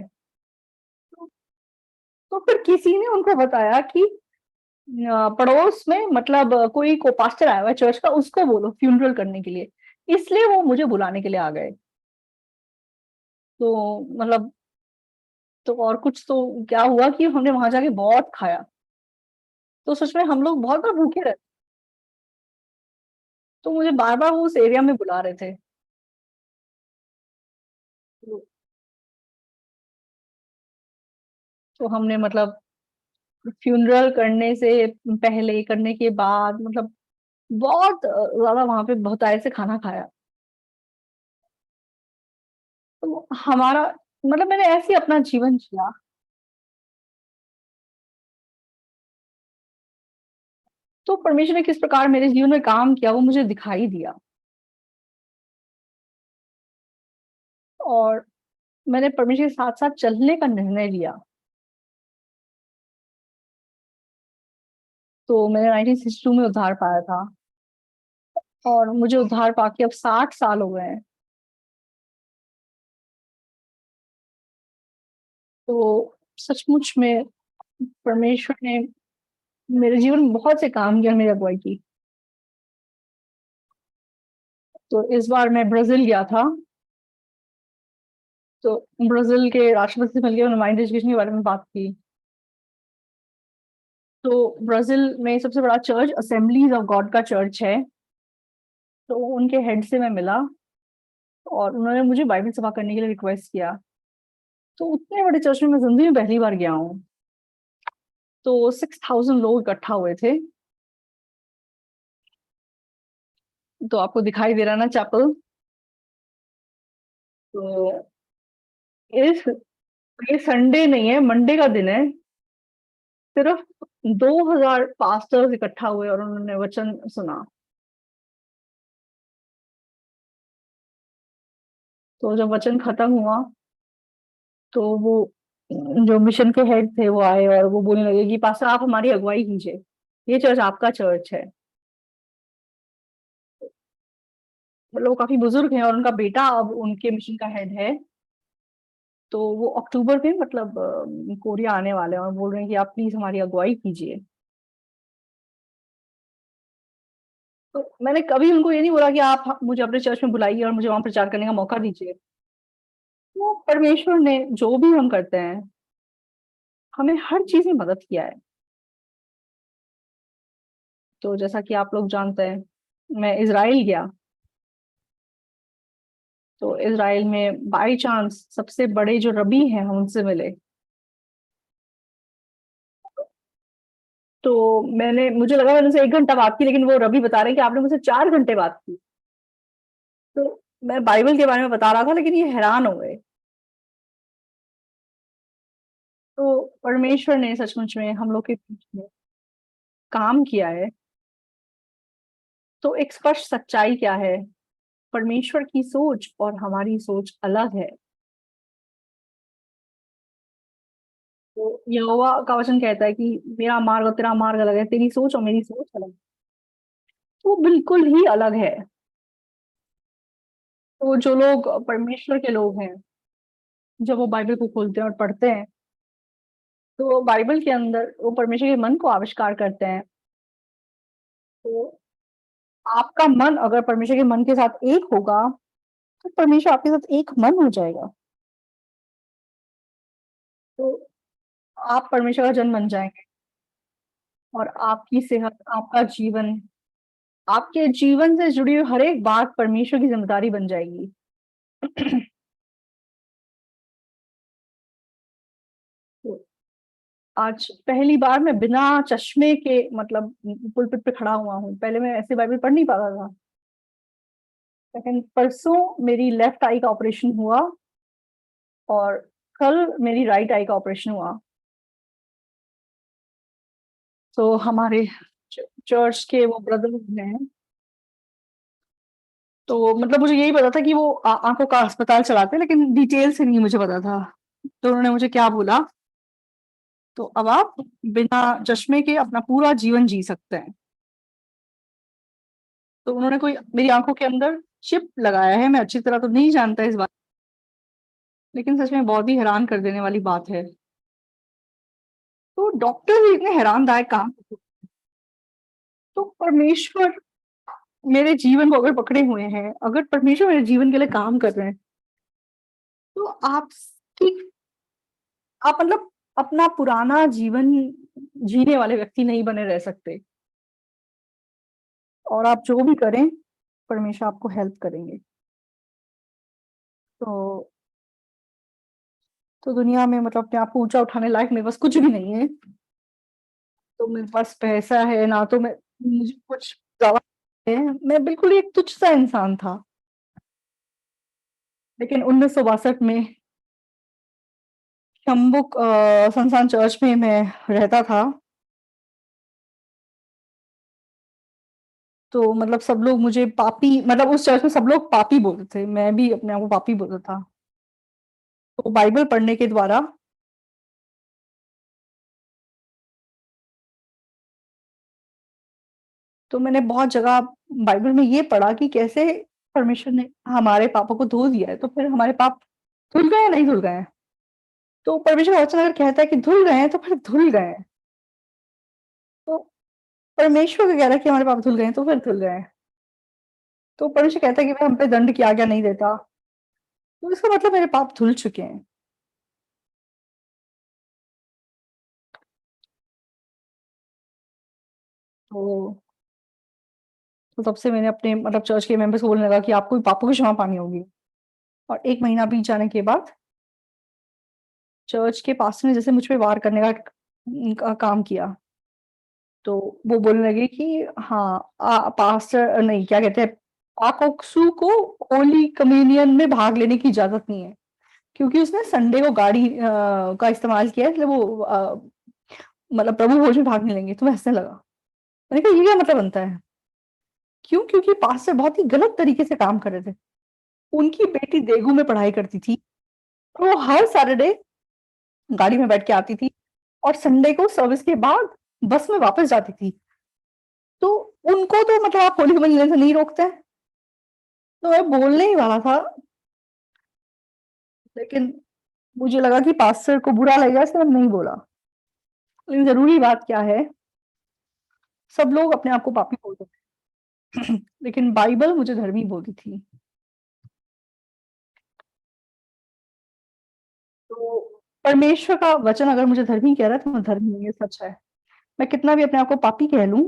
तो, तो फिर किसी ने उनको बताया कि पड़ोस में मतलब कोई को पास्टर आया हुआ है चर्च का, उसको बोलो फ्यूनरल करने के लिए। इसलिए वो मुझे बुलाने के लिए आ गए। तो मतलब तो और कुछ तो क्या हुआ कि हमने वहां जाके बहुत खाया। तो सच में हम लोग बहुत बार भूखे रहे। तो मुझे बार बार वो उस एरिया में बुला रहे थे। तो तो हमने मतलब फ्यूनरल करने से पहले, करने के बाद मतलब बहुत ज्यादा वहां पे बहुत आए से खाना खाया। तो हमारा मतलब मैंने ऐसे ही अपना जीवन जिया। तो परमेश्वर ने किस प्रकार मेरे जीवन में काम किया वो मुझे दिखाई दिया, और मैंने परमेश्वर के साथ साथ चलने का निर्णय लिया। तो मैंने 1962 में उद्धार पाया था, और मुझे उद्धार पाके अब 60 साल हो गए हैं। तो सचमुच में परमेश्वर ने मेरे जीवन में बहुत से काम किया, मेरी अगुवाई की। तो इस बार मैं ब्राजील गया था। तो ब्राजील के राष्ट्रपति से मिलकर उन्होंने माइंड एजुकेशन के बारे में बात की। तो ब्राजील में सबसे बड़ा चर्च असेंबलीज ऑफ गॉड का चर्च है। तो उनके हेड से मैं मिला, और उन्होंने मुझे बाइबल सभा करने के लिए रिक्वेस्ट किया। तो उतने बड़े चर्च में मैं जिंदगी में पहली बार गया हूँ। तो 6000 लोग इकट्ठा हुए थे। तो आपको दिखाई दे रहा ना चैपल? तो इस ये संडे नहीं है, मंडे का दिन है। सिर्फ 2000 पास्टर्स इकट्ठा हुए और उन्होंने वचन सुना। तो जब वचन खत्म हुआ, तो वो जो मिशन के हेड थे वो आए और वो बोलने लगे कि पास्टर आप हमारी अगुवाई कीजिए, ये चर्च आपका चर्च है। मतलब वो काफी बुजुर्ग हैं और उनका बेटा अब उनके मिशन का हेड है। तो वो अक्टूबर में मतलब कोरिया आने वाले हैं और बोल रहे हैं कि आप प्लीज हमारी अगुवाई कीजिए। तो मैंने कभी उनको ये नहीं बोला कि आप मुझे अपने चर्च में बुलाइए और मुझे वहाँ प्रचार करने का मौका दीजिए। वो परमेश्वर ने जो भी हम करते हैं, हमें हर चीज़ में मदद किया है। तो जैसा कि आप लोग जानते हैं, मैं इज़राइल गया, तो इज़राइल में बाय चांस सबसे बड़े जो रबी हैं, हम उनसे मिले। तो मुझे लगा मैंने उनसे 1 घंटा बात की, लेकिन वो रबी बता रहे हैं कि आपने मुझसे 4 घंटे बात की। तो मैं बाइबल के बारे में बता रहा था, लेकिन ये हैरान हो गए। तो परमेश्वर ने सचमुच में हम लोग के बीच में काम किया है। तो एक स्पष्ट सच्चाई क्या है? परमेश्वर की सोच और हमारी सोच अलग है। तो यहोवा का वचन कहता है कि मेरा मार्ग और तेरा मार्ग अलग है, तेरी सोच और मेरी सोच अलग है। वो बिल्कुल ही अलग है। तो जो लोग परमेश्वर के लोग हैं, जब वो बाइबल को खोलते हैं और पढ़ते हैं, तो बाइबल के अंदर वो परमेश्वर के मन को आविष्कार करते हैं। तो आपका मन अगर परमेश्वर के मन के साथ एक होगा, तो परमेश्वर आपके साथ एक मन हो जाएगा। तो आप परमेश्वर का जन बन जाएँगे और आपकी सेहत, आपका जीवन, आपके जीवन से जुड़ी हुई हर एक बात परमेश्वर की ज़िम्मेदारी बन जाएगी। तो आज पहली बार मैं बिना चश्मे के मतलब पुलपिट पे खड़ा हुआ हूँ। पहले मैं ऐसे बाइबल पढ़ नहीं पाता था। लेकिन परसों मेरी लेफ्ट आई का ऑपरेशन हुआ और कल मेरी राइट आई का ऑपरेशन हुआ। तो हमारे चर्च के वो ब्रदर हैं, तो मतलब मुझे यही पता था कि वो आँखों का अस्पताल चलाते हैं, लेकिन डिटेल से नहीं मुझे पता था। तो उन्होंने मुझे क्या बोला, तो अब आप बिना चश्मे के अपना पूरा जीवन जी सकते हैं। तो उन्होंने कोई मेरी आँखों के अंदर चिप लगाया है, मैं अच्छी तरह तो नहीं जानता इस बात, लेकिन सच में बहुत ही हैरान कर देने वाली बात है। तो डॉक्टर भी इतने हैरानदायक काम, तो परमेश्वर मेरे जीवन को अगर पकड़े हुए हैं, अगर परमेश्वर मेरे जीवन के लिए काम कर रहे हैं, तो आप मतलब अपना पुराना जीवन जीने वाले व्यक्ति नहीं बने रह सकते। और आप जो भी करें, परमेश्वर आपको हेल्प करेंगे। तो दुनिया में मतलब अपने आप को ऊँचा उठाने लायक मेरे पास कुछ भी नहीं है। तो मेरे पास पैसा है, ना तो मुझे कुछ ज़्यादा है, मैं बिल्कुल ही एक तुच्छ सा इंसान था। लेकिन 1962 में शंबुक संस्थान चर्च में मैं रहता था। तो मतलब सब लोग मुझे पापी, मतलब उस चर्च में सब लोग पापी बोलते थे, मैं भी अपने आप को पापी बोलता था। तो बाइबल पढ़ने के द्वारा तो मैंने बहुत जगह बाइबल में ये पढ़ा कि कैसे परमेश्वर ने हमारे पापों को धो दिया है, तो फिर हमारे पाप धुल गए या नहीं धुल गए हैं? तो परमेश्वर का वचन अगर कहता है कि धुल गए हैं, तो फिर धुल गए हैं। तो परमेश्वर का कह रहा है कि हमारे पाप धुल गए हैं, तो फिर धुल गए हैं। तो परमेश्वर कहता है कि मैं हम पे दंड की आज्ञा नहीं देता, तो इसका मतलब मेरे पाप धुल चुके हैं। तो तब से मैंने अपने मतलब चर्च के मेंबर्स को बोलने लगा कि आपको भी पापों की क्षमा पानी होगी। और 1 महीना बीत जाने के बाद चर्च के पास्टर ने जैसे मुझ पे वार करने का काम किया। तो वो बोलने लगे कि हाँ, पास्टर नहीं, क्या कहते हैं, पाकोक्सू को होली कम्युनियन में भाग लेने की इजाज़त नहीं है, क्योंकि उसने संडे को गाड़ी का इस्तेमाल किया है, इसलिए वो मतलब प्रभु भोज में भाग नहीं लेंगे। तो मैं हँसने लगा। मैंने कहा, ये क्या मतलब बनता है? क्यों? क्योंकि पास्टर बहुत ही गलत तरीके से काम कर रहे थे। उनकी बेटी देगू में पढ़ाई करती थी, तो वो हर सैटरडे गाड़ी में बैठ के आती थी और संडे को सर्विस के बाद बस में वापस जाती थी। तो उनको तो मतलब आप होली मिलने से नहीं रोकते हैं। तो मैं बोलने ही वाला था, लेकिन मुझे लगा कि पास्टर को बुरा लगेगा, इसलिए मैंने नहीं बोला। लेकिन ज़रूरी बात क्या है, सब लोग अपने आप को पापी बोलते हैं। लेकिन बाइबल मुझे धर्मी बोलती थी। तो परमेश्वर का वचन अगर मुझे धर्मी कह रहा है तो मैं धर्मी हूँ, ये सच है। मैं कितना भी अपने आप को पापी कह लूँ,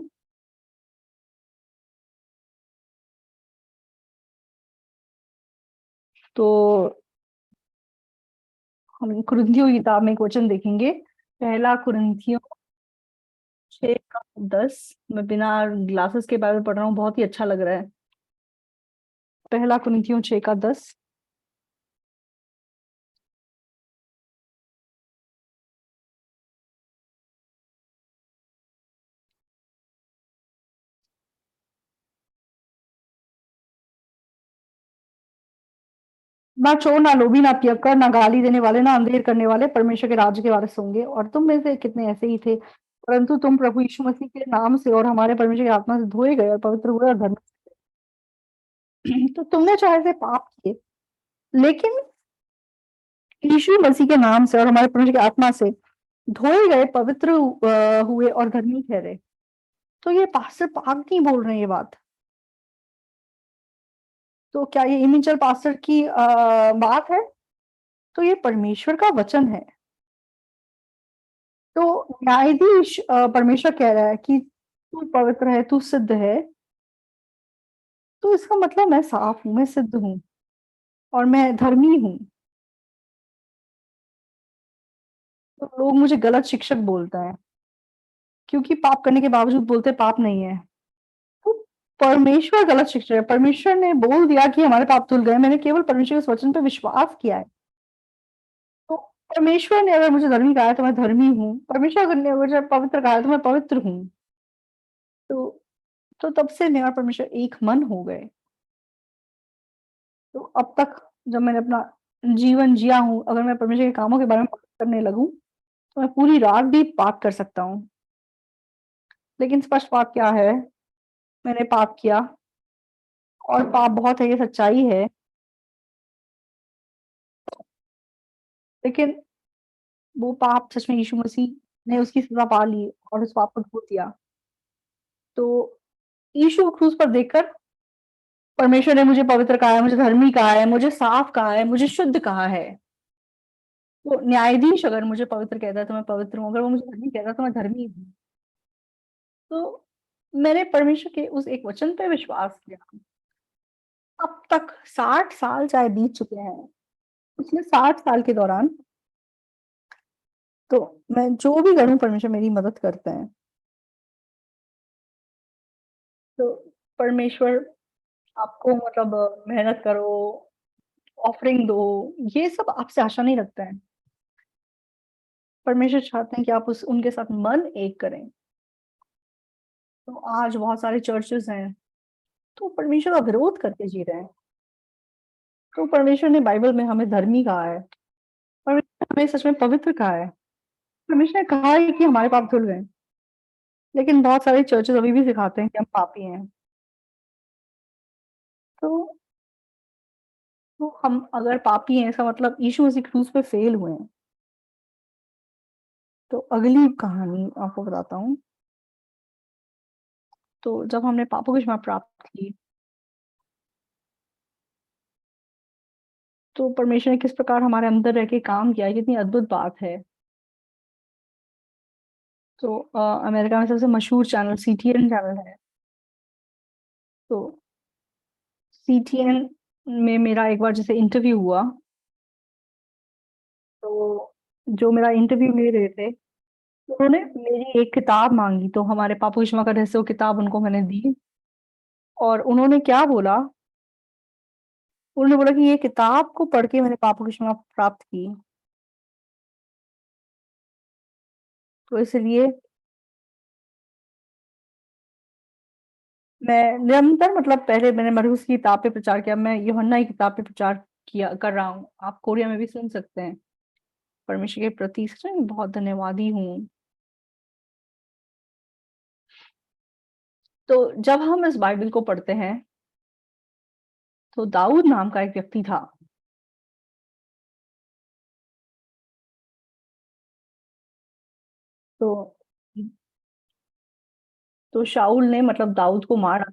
तो हम कुरिन्थियों की किताब में एक वचन देखेंगे, पहला कुरिन्थियों 6 का 10। मैं बिना ग्लासेस के बाइबल पढ़ रहा हूँ, बहुत ही अच्छा लग रहा है। पहला कुरिन्थियों 6 का 10। ना चोर, ना लोभी, ना पियक्कड़, ना गाली देने वाले, ना अंधेर करने वाले परमेश्वर के राज्य के वारिस होंगे। और तुम में से कितने ऐसे ही थे, परंतु तुम प्रभु यीशु मसीह के नाम से और हमारे परमेश्वर की आत्मा से धोए गए और पवित्र हुए और धर्म। तो तुमने चाहे से पाप किए, लेकिन यीशु मसीह के नाम से और हमारे परमेश्वर की आत्मा से धोए गए, पवित्र हुए और धर्मी ठहरे। तो ये पास्टर पाक नहीं बोल रहे हैं ये बात। तो क्या ये इमेंचल पास्टर की बात है? तो ये परमेश्वर का वचन है। तो न्यायाधीश परमेश्वर कह रहा है कि तू पवित्र है, तू सिद्ध है, तो इसका मतलब मैं साफ हूँ, मैं सिद्ध हूँ और मैं धर्मी हूँ। तो लोग मुझे गलत शिक्षक बोलते हैं, क्योंकि पाप करने के बावजूद बोलते पाप नहीं है। तो परमेश्वर गलत शिक्षक है। परमेश्वर ने बोल दिया कि हमारे पाप धुल गए, मैंने केवल परमेश्वर के इस वचन पे विश्वास किया है। तो परमेश्वर ने अगर मुझे धर्मी कहा है तो मैं धर्मी हूँ, परमेश्वर अगर ने मुझे पवित्र कहा है तो मैं पवित्र हूँ। तो तब से मैं और परमेश्वर एक मन हो गए। तो अब तक जब मैंने अपना जीवन जिया हूँ, अगर मैं परमेश्वर के कामों के बारे में बात करने लगूँ, तो मैं पूरी रात भी बात कर सकता हूँ। लेकिन स्पष्ट बात क्या है, मैंने पाप किया और पाप बहुत है, ये सच्चाई है। लेकिन वो पाप सच में यीशु मसीह ने उसकी सज़ा पा ली और उस पाप को धो दिया। तो यीशु को क्रूस पर देखकर परमेश्वर ने मुझे पवित्र कहा है, मुझे धर्मी कहा है, मुझे साफ कहा है, मुझे शुद्ध कहा है। तो न्यायाधीश अगर मुझे पवित्र कहता है तो मैं पवित्र हूँ, अगर वो मुझे धर्मी कहता है तो मैं धर्मी हूँ। तो मैंने परमेश्वर के उस एक वचन पे विश्वास किया। अब तक 60 साल चाहे बीत चुके हैं, पिछले 60 साल के दौरान तो मैं जो भी करूँ परमेश्वर मेरी मदद करते हैं। तो परमेश्वर आपको मतलब मेहनत करो, ऑफरिंग दो, ये सब आपसे आशा नहीं रखते हैं। परमेश्वर चाहते हैं कि आप उस उनके साथ मन एक करें। तो आज बहुत सारे चर्चेज़ हैं, तो परमेश्वर का विरोध करके जी रहे हैं। तो परमेश्वर ने बाइबल में हमें धर्मी कहा है, परमेश्वर ने हमें सच में पवित्र कहा है। परमेश्वर ने कहा है कि हमारे पाप धुल गए, लेकिन बहुत सारे चर्चेज़ अभी भी सिखाते हैं कि हम पापी हैं। तो हम अगर पापी हैं, इसका मतलब यीशु मसीह क्रूस पे फेल हुए हैं। तो अगली कहानी आपको बताता हूँ। तो जब हमने पापों की क्षमा प्राप्त की, तो परमेश्वर ने किस प्रकार हमारे अंदर रह के काम किया, कितनी अद्भुत बात है। तो अमेरिका में सबसे मशहूर चैनल सीटीएन चैनल है। तो सीटीएन में मेरा एक बार जैसे इंटरव्यू हुआ, तो जो मेरा इंटरव्यू ले रहे थे, तो उन्होंने मेरी एक किताब माँगी, तो हमारे पापों की क्षमा का रहस्य वो किताब उनको मैंने दी। और उन्होंने क्या बोला, उन्होंने बोला कि ये किताब को पढ़ के मैंने पापों की क्षमा प्राप्त की। तो इसलिए मैं निरंतर मतलब पहले मैंने मरकुस की किताब पे प्रचार किया, मैं यूहन्ना की किताब पे प्रचार किया कर रहा हूँ। आप कोरिया में भी सुन सकते हैं। परमेश्वर के प्रति सच में बहुत धन्यवादी हूँ। तो जब हम इस बाइबल को पढ़ते हैं, तो दाऊद नाम का एक व्यक्ति था। तो शाऊल ने मतलब दाऊद को मारा।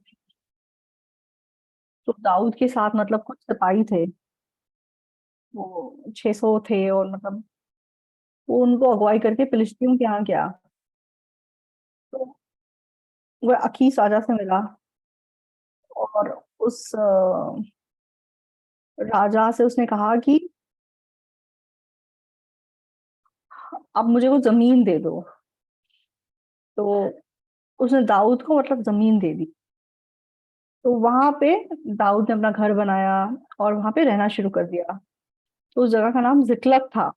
तो दाऊद के साथ मतलब कुछ सिपाही थे, वो 600 थे, और मतलब वो उनको अगुवाई करके फिलिस्तीन के यहाँ गया। तो वह अकीस राजा से मिला, और उस राजा से उसने कहा कि अब मुझे वो जमीन दे दो। तो उसने दाऊद को मतलब जमीन दे दी। तो वहां पे दाऊद ने अपना घर बनाया और वहां पे रहना शुरू कर दिया। तो उस जगह का नाम जिक्लग था।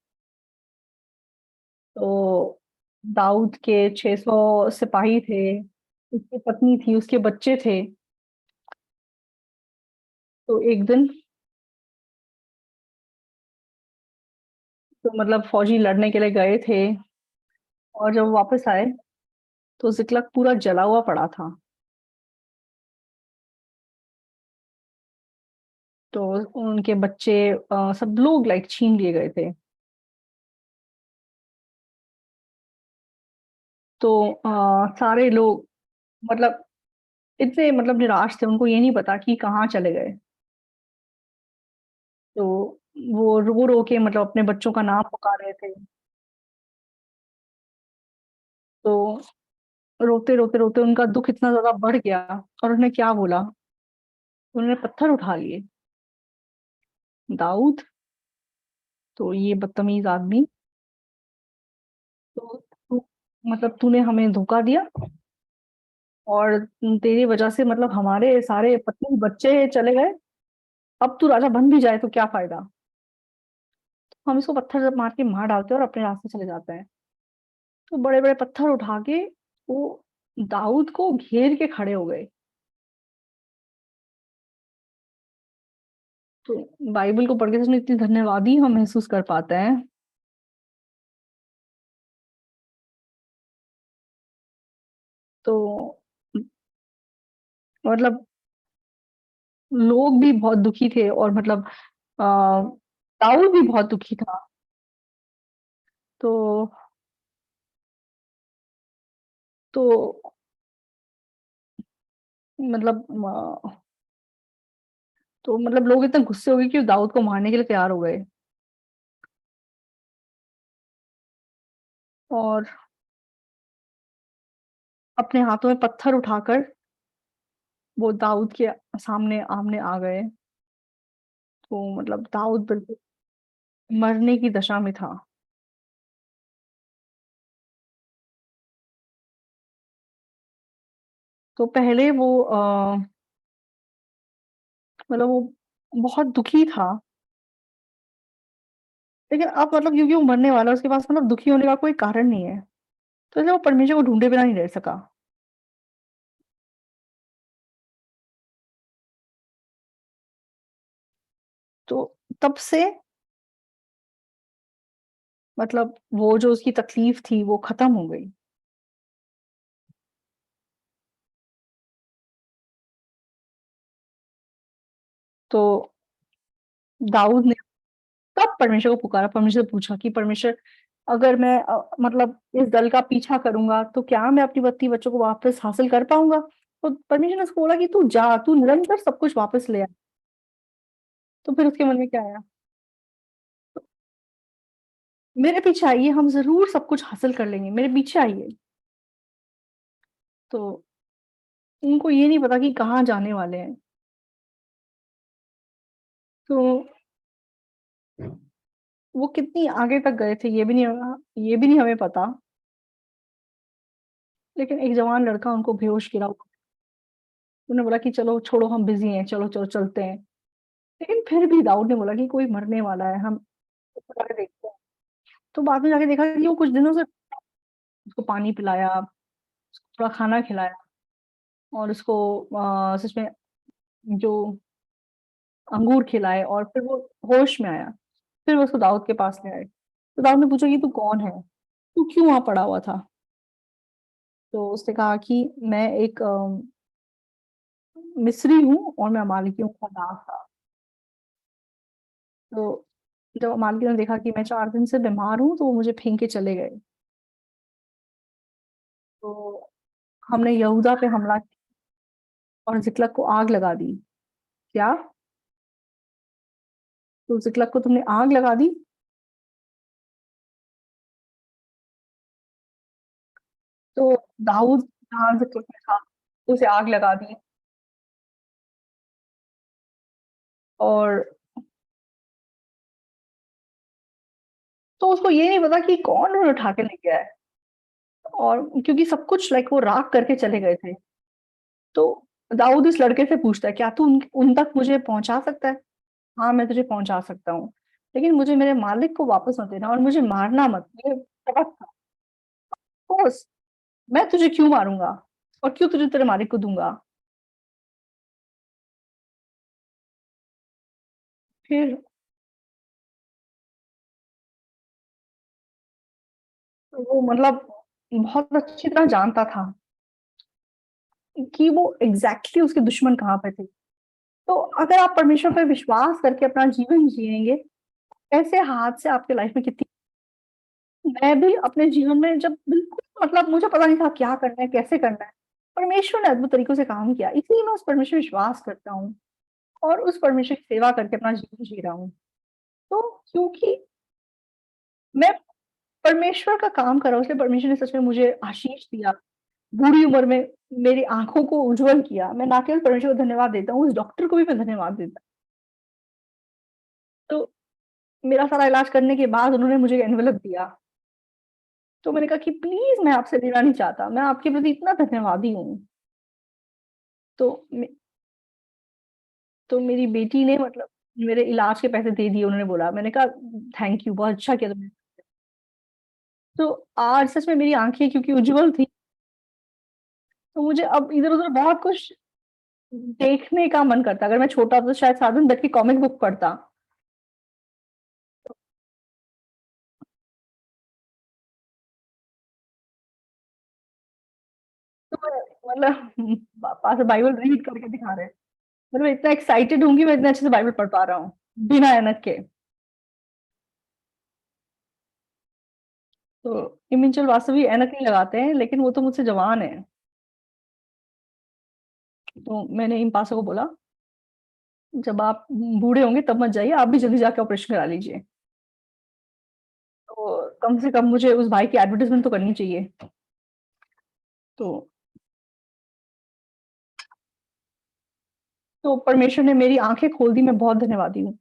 तो दाऊद के 600 सिपाही थे, उसकी पत्नी थी, उसके बच्चे थे। तो एक दिन, तो मतलब फौजी लड़ने के लिए गए थे, और जब वापस आए तो जिक्लग पूरा जला हुआ पड़ा था। तो उनके बच्चे, सब लोग लाइक छीन लिए गए थे। तो सारे लोग मतलब इतने मतलब निराश थे, उनको ये नहीं पता कि कहाँ चले गए। तो वो रो रो के मतलब अपने बच्चों का नाम पुकार रहे थे। तो रोते रोते रोते उनका दुख इतना ज्यादा बढ़ गया, और उन्होंने क्या बोला, उन्होंने पत्थर उठा लिए। दाऊद, तो ये बदतमीज आदमी, तो तू मतलब तूने हमें धोखा दिया, और तेरी वजह से मतलब हमारे सारे पत्नी बच्चे चले गए। अब तू राजा बन भी जाए तो क्या फायदा। हम इसको पत्थर जब मार के मार डालते हैं और अपने रास्ते चले जाते हैं। तो बड़े बड़े पत्थर उठा के वो दाऊद को घेर के खड़े हो गए। तो बाइबल को पढ़ के उसने इतनी धन्यवादी हम महसूस कर पाते हैं। तो मतलब लोग भी बहुत दुखी थे, और मतलब दाऊद भी बहुत दुखी था। तो तो मतलब तो मतलब लोग इतने गुस्से हो गए कि वो दाऊद को मारने के लिए तैयार हो गए। और अपने हाथों में पत्थर उठाकर वो दाऊद के सामने आमने आ गए। तो मतलब दाऊद बिल्कुल मरने की दशा में था। तो पहले वो मतलब वो बहुत दुखी था। लेकिन अब मतलब क्योंकि वो मरने वाला है, उसके पास मतलब दुखी होने का कोई कारण नहीं है। तो इसलिए वो परमेश्वर को ढूंढे बिना नहीं रह सका। तो तब से मतलब वो जो उसकी तकलीफ थी वो खत्म हो गई। तो दाऊद ने तब परमेश्वर को पुकारा, परमेश्वर से पूछा कि परमेश्वर, अगर मैं मतलब इस दल का पीछा करूंगा तो क्या मैं अपनी बत्ती बच्चों को वापस हासिल कर पाऊंगा। तो परमेश्वर ने उसको बोला कि तू जा, तू निरंतर सब कुछ वापस ले आ। तो फिर उसके मन में क्या आया, मेरे पीछे आइए, हम जरूर सब कुछ हासिल कर लेंगे, मेरे पीछे आइए। तो उनको ये नहीं पता कि कहाँ जाने वाले हैं। तो वो कितनी आगे तक गए थे ये भी नहीं हमें पता। लेकिन एक जवान लड़का उनको बेहोश गिरा हुआ, उन्होंने बोला कि चलो छोड़ो, हम बिजी हैं, चलो चलो चलते हैं। लेकिन फिर भी दाऊद ने बोला कि कोई मरने वाला है, हम ऊपर जाके देखते हैं। तो बाद में जाके देखा कि वो कुछ दिनों से उसको पानी पिलाया, उसको थोड़ा खाना खिलाया, और उसको सच में जो अंगूर खिलाए, और फिर वो होश में आया। फिर वो उसको दाऊद के पास ले आए। तो दाऊद ने पूछा कि तू कौन है, तू क्यों वहां पड़ा हुआ था। तो उसने कहा कि मैं एक मिस्री हूँ, और मैं अमालेकियों का दास था। तो जब अमालेकियों ने देखा कि मैं 4 दिन से बीमार हूँ, तो वो मुझे फेंक के चले गए। तो हमने यहूदा पे हमला किया और जिक्लग को आग लगा दी। क्या? तो जिक्लक को तुमने आग लगा दी? तो दाऊद जहाँ जिक्लक में था, उसे आग लगा दी। और तो उसको ये नहीं पता कि कौन उन्हें उठा के ले गया है। और क्योंकि सब कुछ लाइक वो राख करके चले गए थे। तो दाऊद इस लड़के से पूछता है, क्या तू उन तक मुझे पहुंचा सकता है? हाँ, मैं तुझे पहुंचा सकता हूँ, लेकिन मुझे मेरे मालिक को वापस मत देना और मुझे मारना मत। ये सबक था। बॉस, मैं तुझे क्यों मारूंगा और क्यों तुझे तेरे मालिक को दूंगा? फिर वो मतलब बहुत अच्छी तरह जानता था कि वो एग्जैक्टली उसके दुश्मन कहाँ पे थे। तो अगर आप परमेश्वर पर विश्वास करके अपना जीवन जिएंगे, ऐसे हाथ से आपके लाइफ में कितनी। मैं भी अपने जीवन में जब बिल्कुल मतलब मुझे पता नहीं था क्या करना है, कैसे करना है, परमेश्वर ने अद्भुत तरीकों से काम किया, इसलिए मैं उस परमेश्वर में विश्वास करता हूँ और उस परमेश्वर की सेवा करके अपना जीवन जी रहा हूँ। तो क्योंकि मैं परमेश्वर का काम कर रहा हूँ, इसलिए परमेश्वर ने सच में मुझे आशीष दिया। बूढ़ी उम्र में मेरी आँखों को उज्ज्वल किया। मैं ना केवल परमेश्वर को धन्यवाद देता हूँ, उस डॉक्टर को भी मैं धन्यवाद देता हूँ। तो मेरा सारा इलाज करने के बाद उन्होंने मुझे एनवेलप दिया। तो मैंने कहा कि प्लीज़ मैं आपसे लेना नहीं चाहता, मैं आपके प्रति इतना धन्यवादी हूँ। तो मे तो मेरी बेटी ने मतलब मेरे इलाज के पैसे दे दिए, उन्होंने बोला। मैंने कहा थैंक यू, बहुत अच्छा किया तुमने। तो आज सच में मेरी आँखें क्योंकि उज्ज्वल थी, तो मुझे अब इधर-उधर बहुत कुछ देखने का मन करता है। अगर मैं छोटा होता तो शायद सारा दिन बैठ के कॉमिक बुक पढ़ता। तो मैं मतलब पापा से बाइबल रीड करके दिखा रहे हैं। मतलब मैं इतना एक्साइटेड हूँ कि मैं इतने अच्छे से बाइबल पढ़ पा रहा हूँ, बिना ऐनक के। तो इमिंचल वास्तव में ऐनक नहीं लगाते हैं, लेकिन वो तो मुझसे जवान है। तो मैंने इन पासों को बोला, जब आप बूढ़े होंगे तब मत जाइए, आप भी जल्दी जाके ऑपरेशन करा लीजिए। तो कम से कम मुझे उस भाई की एडवर्टाइज़मेंट तो करनी चाहिए। तो परमेश्वर ने मेरी आँखें खोल दी, मैं बहुत धन्यवादी हूँ।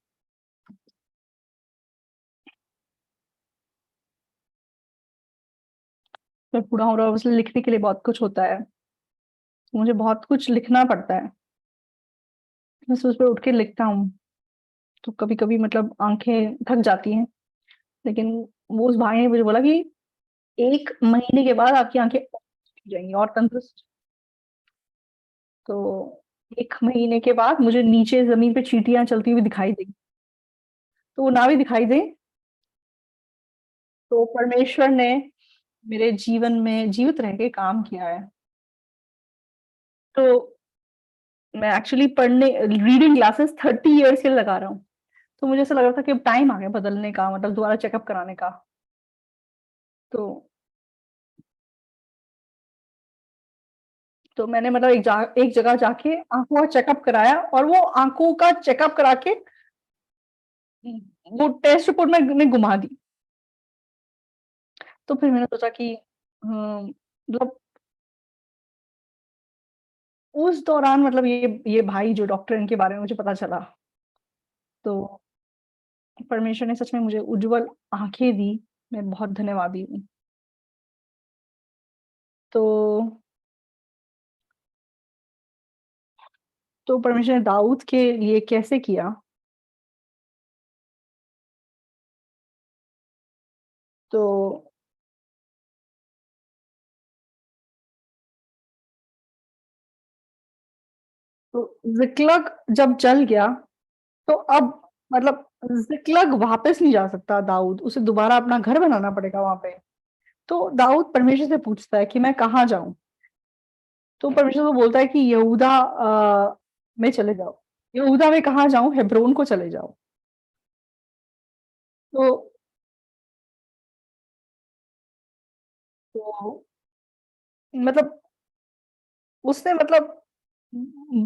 मैं बूढ़ा हो रहा हूँ इसलिए लिखने के लिए बहुत कुछ होता है। मुझे बहुत कुछ लिखना पड़ता है। मैं सुबह उठ के लिखता हूँ, तो कभी-कभी मतलब आँखें थक जाती हैं। लेकिन वो उस भाई ने मुझे बोला कि 1 महीने के बाद आपकी आँखें और खुल जाएँगी और तंदुरुस्त। तो 1 महीने के बाद मुझे नीचे ज़मीन पे चींटियाँ चलती हुई दिखाई देंगी। तो वो ना भी दिखाई दें, तो परमेश्वर ने मेरे जीवन में जीवित रह के काम किया है। तो मैं एक्चुअली पढ़ने रीडिंग क्लासेस 30 इयर्स के लिए लगा रहा हूँ। तो मुझे ऐसा लग रहा था कि अब टाइम आ गया बदलने का, मतलब दोबारा चेकअप कराने का। तो मैंने मतलब एक जगह जाके आँखों का चेकअप कराया और वो आँखों का चेकअप करा के वो टेस्ट रिपोर्ट मैंने घुमा दी। तो फिर मैंने सोचा कि मतलब उस दौरान मतलब ये भाई जो डॉक्टर है इनके बारे में मुझे पता चला। तो परमेश्वर ने सच में मुझे उज्ज्वल आँखें दी। मैं बहुत धन्यवादी हूँ। तो परमेश्वर ने दाऊद के लिए कैसे किया? तो ज़िक्लग जब जल गया, तो अब मतलब ज़िक्लग वापस नहीं जा सकता दाऊद, उसे दोबारा अपना घर बनाना पड़ेगा वहाँ पे। तो दाऊद परमेश्वर से पूछता है कि मैं कहाँ जाऊँ? तो परमेश्वर को बोलता है कि यहूदा में चले जाओ। यहूदा में कहाँ जाऊँ? हेब्रोन को चले जाओ। तो तो मतलब उसने मतलब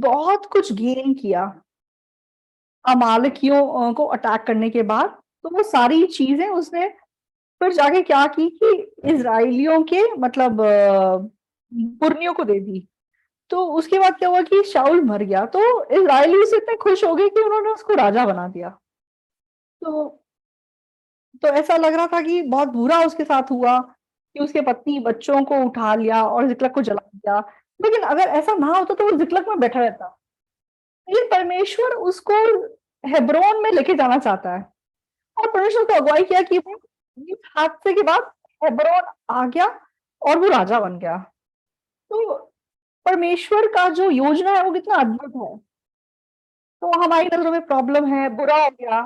बहुत कुछ गेन किया। अमालेकियों को अटैक करने के बाद, तो वो सारी चीज़ें उसने फिर जाके क्या की कि इज़राइलियों के मतलब पुरनियों को दे दी। तो उसके बाद क्या हुआ कि शाऊल मर गया, तो इज़राइली उससे इतने खुश हो गए कि उन्होंने उसको राजा बना दिया। तो तो ऐसा लग रहा था कि बहुत बुरा उसके साथ हुआ कि उसके पत्नी बच्चों को उठा लिया और ज़िक्लग को जला दिया। लेकिन अगर ऐसा ना होता तो वो ज़िक्लग में बैठा रहता। लेकिन परमेश्वर उसको हेब्रोन में लेके जाना चाहता है और परमेश्वर को अगुवाई किया कि वो इस हादसे के बाद हेब्रोन आ गया और वो राजा बन गया। तो परमेश्वर का जो योजना है वो कितना अद्भुत है। तो हमारी नज़रों में प्रॉब्लम है, बुरा हो गया,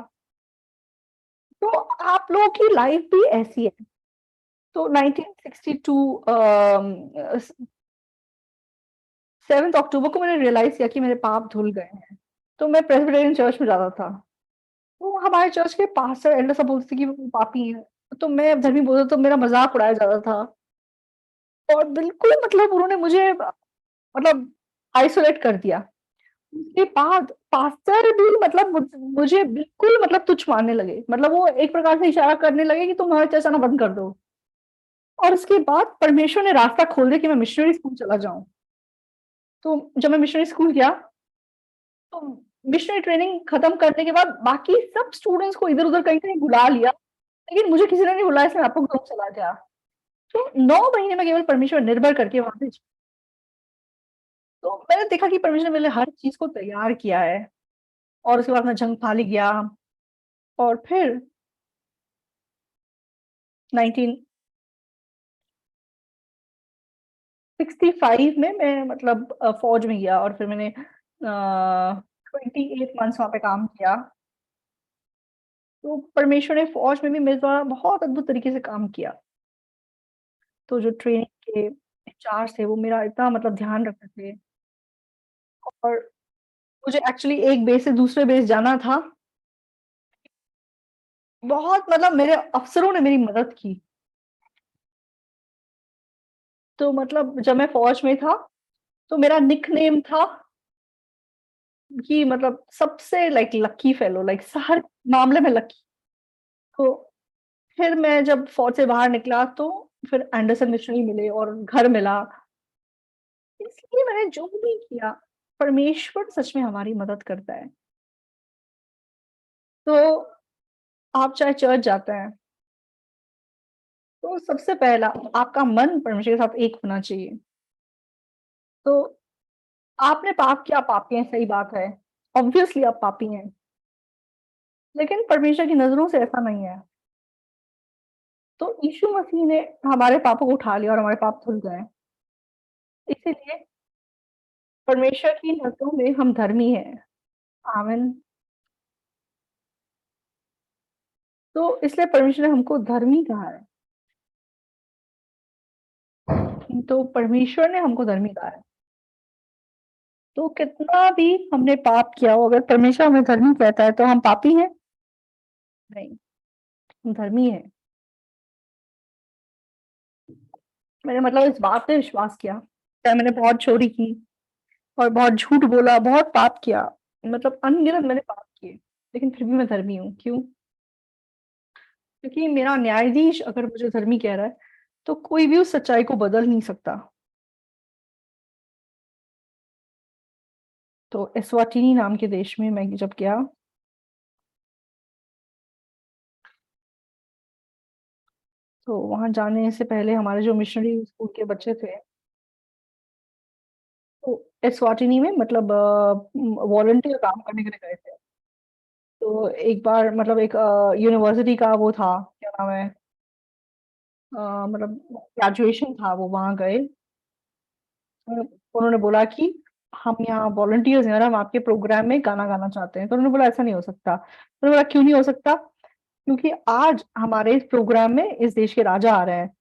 तो आप लोगों की लाइफ भी ऐसी है। तो 1962 7 अक्टूबर को मैंने रियलाइज़ किया कि मेरे पाप धुल गए हैं। तो मैं प्रेस्बिटेरियन चर्च में जाता था। तो हमारे चर्च के पास्टर एल्डर सब बोलते थे कि वो पापी हैं। तो मैं धर्मी बोलता तो मेरा मज़ाक उड़ाया जाता था और बिल्कुल मतलब उन्होंने मुझे मतलब आइसोलेट कर दिया। उसके बाद पास्टर भी मतलब मुझे बिल्कुल मतलब तुच्छ मानने लगे। मतलब वो एक प्रकार से इशारा करने लगे कि तुम हमारे चर्च आना बंद कर दो। और उसके बाद परमेश्वर ने रास्ता खोल दिया कि मैं मिशनरी स्कूल चला जाऊँ। तो जब मैं मिशनरी स्कूल गया, तो मिशनरी ट्रेनिंग खत्म करने के बाद बाकी सब स्टूडेंट्स को इधर-उधर कहीं-कहीं बुला लिया, लेकिन मुझे किसी ने नहीं बुलाया इसलिए मैं आपको ग्रुप चला गया। तो 9 महीने में केवल परमेश्वर निर्भर करके वहाँ पे तो मैंने देखा कि परमेश्वर ने मेरे लिए हर चीज़ को तैयार किया है और उसके बाद मैं जंगफाली गया और फिर 1965 में मैं मतलब फ़ौज में गया और फिर मैंने 28 मंथ्स वहाँ पे काम किया। तो परमेश्वर ने फ़ौज में भी मेरे द्वारा बहुत अद्भुत तरीके से काम किया। तो जो ट्रेनिंग के इंचार्ज थे वो मेरा इतना मतलब ध्यान रखते थे और मुझे एक्चुअली एक बेस से दूसरे बेस जाना था। बहुत मतलब मेरे अफ़सरों ने मेरी मदद की। तो मतलब जब मैं फ़ौज में था, तो मेरा निकनेम था कि मतलब सबसे लाइक लकी फेलो लाइक हर मामले में लकी। तो फिर मैं जब फ़ौज से बाहर निकला तो फिर एंडरसन मिशनरी मिले और घर मिला। इसलिए मैंने जो भी किया, परमेश्वर सच में हमारी मदद करता है। तो आप चाहे चर्च जाते हैं, तो सबसे पहला आपका मन परमेश्वर के साथ एक होना चाहिए। तो आपने पाप किया, आप पापी हैं, सही बात है। ऑब्वियसली आप पापी हैं, लेकिन परमेश्वर की नज़रों से ऐसा नहीं है। तो यीशु मसीह ने हमारे पापों को उठा लिया और हमारे पाप धुल गए। इसीलिए परमेश्वर की नज़रों में हम धर्मी हैं। आमीन। तो इसलिए परमेश्वर ने हमको धर्मी कहा है। तो परमेश्वर ने हमको धर्मी कहा है। तो कितना भी हमने पाप किया हो, अगर परमेश्वर हमें धर्मी कहता है, तो हम पापी हैं? नहीं, हम धर्मी हैं। मैंने मतलब इस बात पे विश्वास किया, चाहे मैंने बहुत चोरी की और बहुत झूठ बोला, बहुत पाप किया, मतलब अनगिनत मैंने पाप किए, लेकिन फिर भी मैं धर्मी हूँ। क्यों? क्योंकि मेरा न्यायाधीश अगर मुझे धर्मी कह रहा है, तो कोई भी उस सच्चाई को बदल नहीं सकता। तो एस्वाटिनी नाम के देश में मैं जब गया, तो वहाँ जाने से पहले हमारे जो मिशनरी स्कूल के बच्चे थे, तो एस्वाटिनी में मतलब वॉलंटियर काम करने के लिए गए थे। तो एक बार मतलब एक यूनिवर्सिटी का वो था, क्या नाम है मतलब ग्रेजुएशन था, वो वहाँ गए। उन्होंने बोला कि हम यहाँ वॉलंटियर्स हैं और हम आपके प्रोग्राम में गाना गाना चाहते हैं। तो उन्होंने बोला ऐसा नहीं हो सकता। उन्होंने बोला क्यों नहीं हो सकता? क्योंकि आज हमारे इस प्रोग्राम में इस देश के राजा आ रहे हैं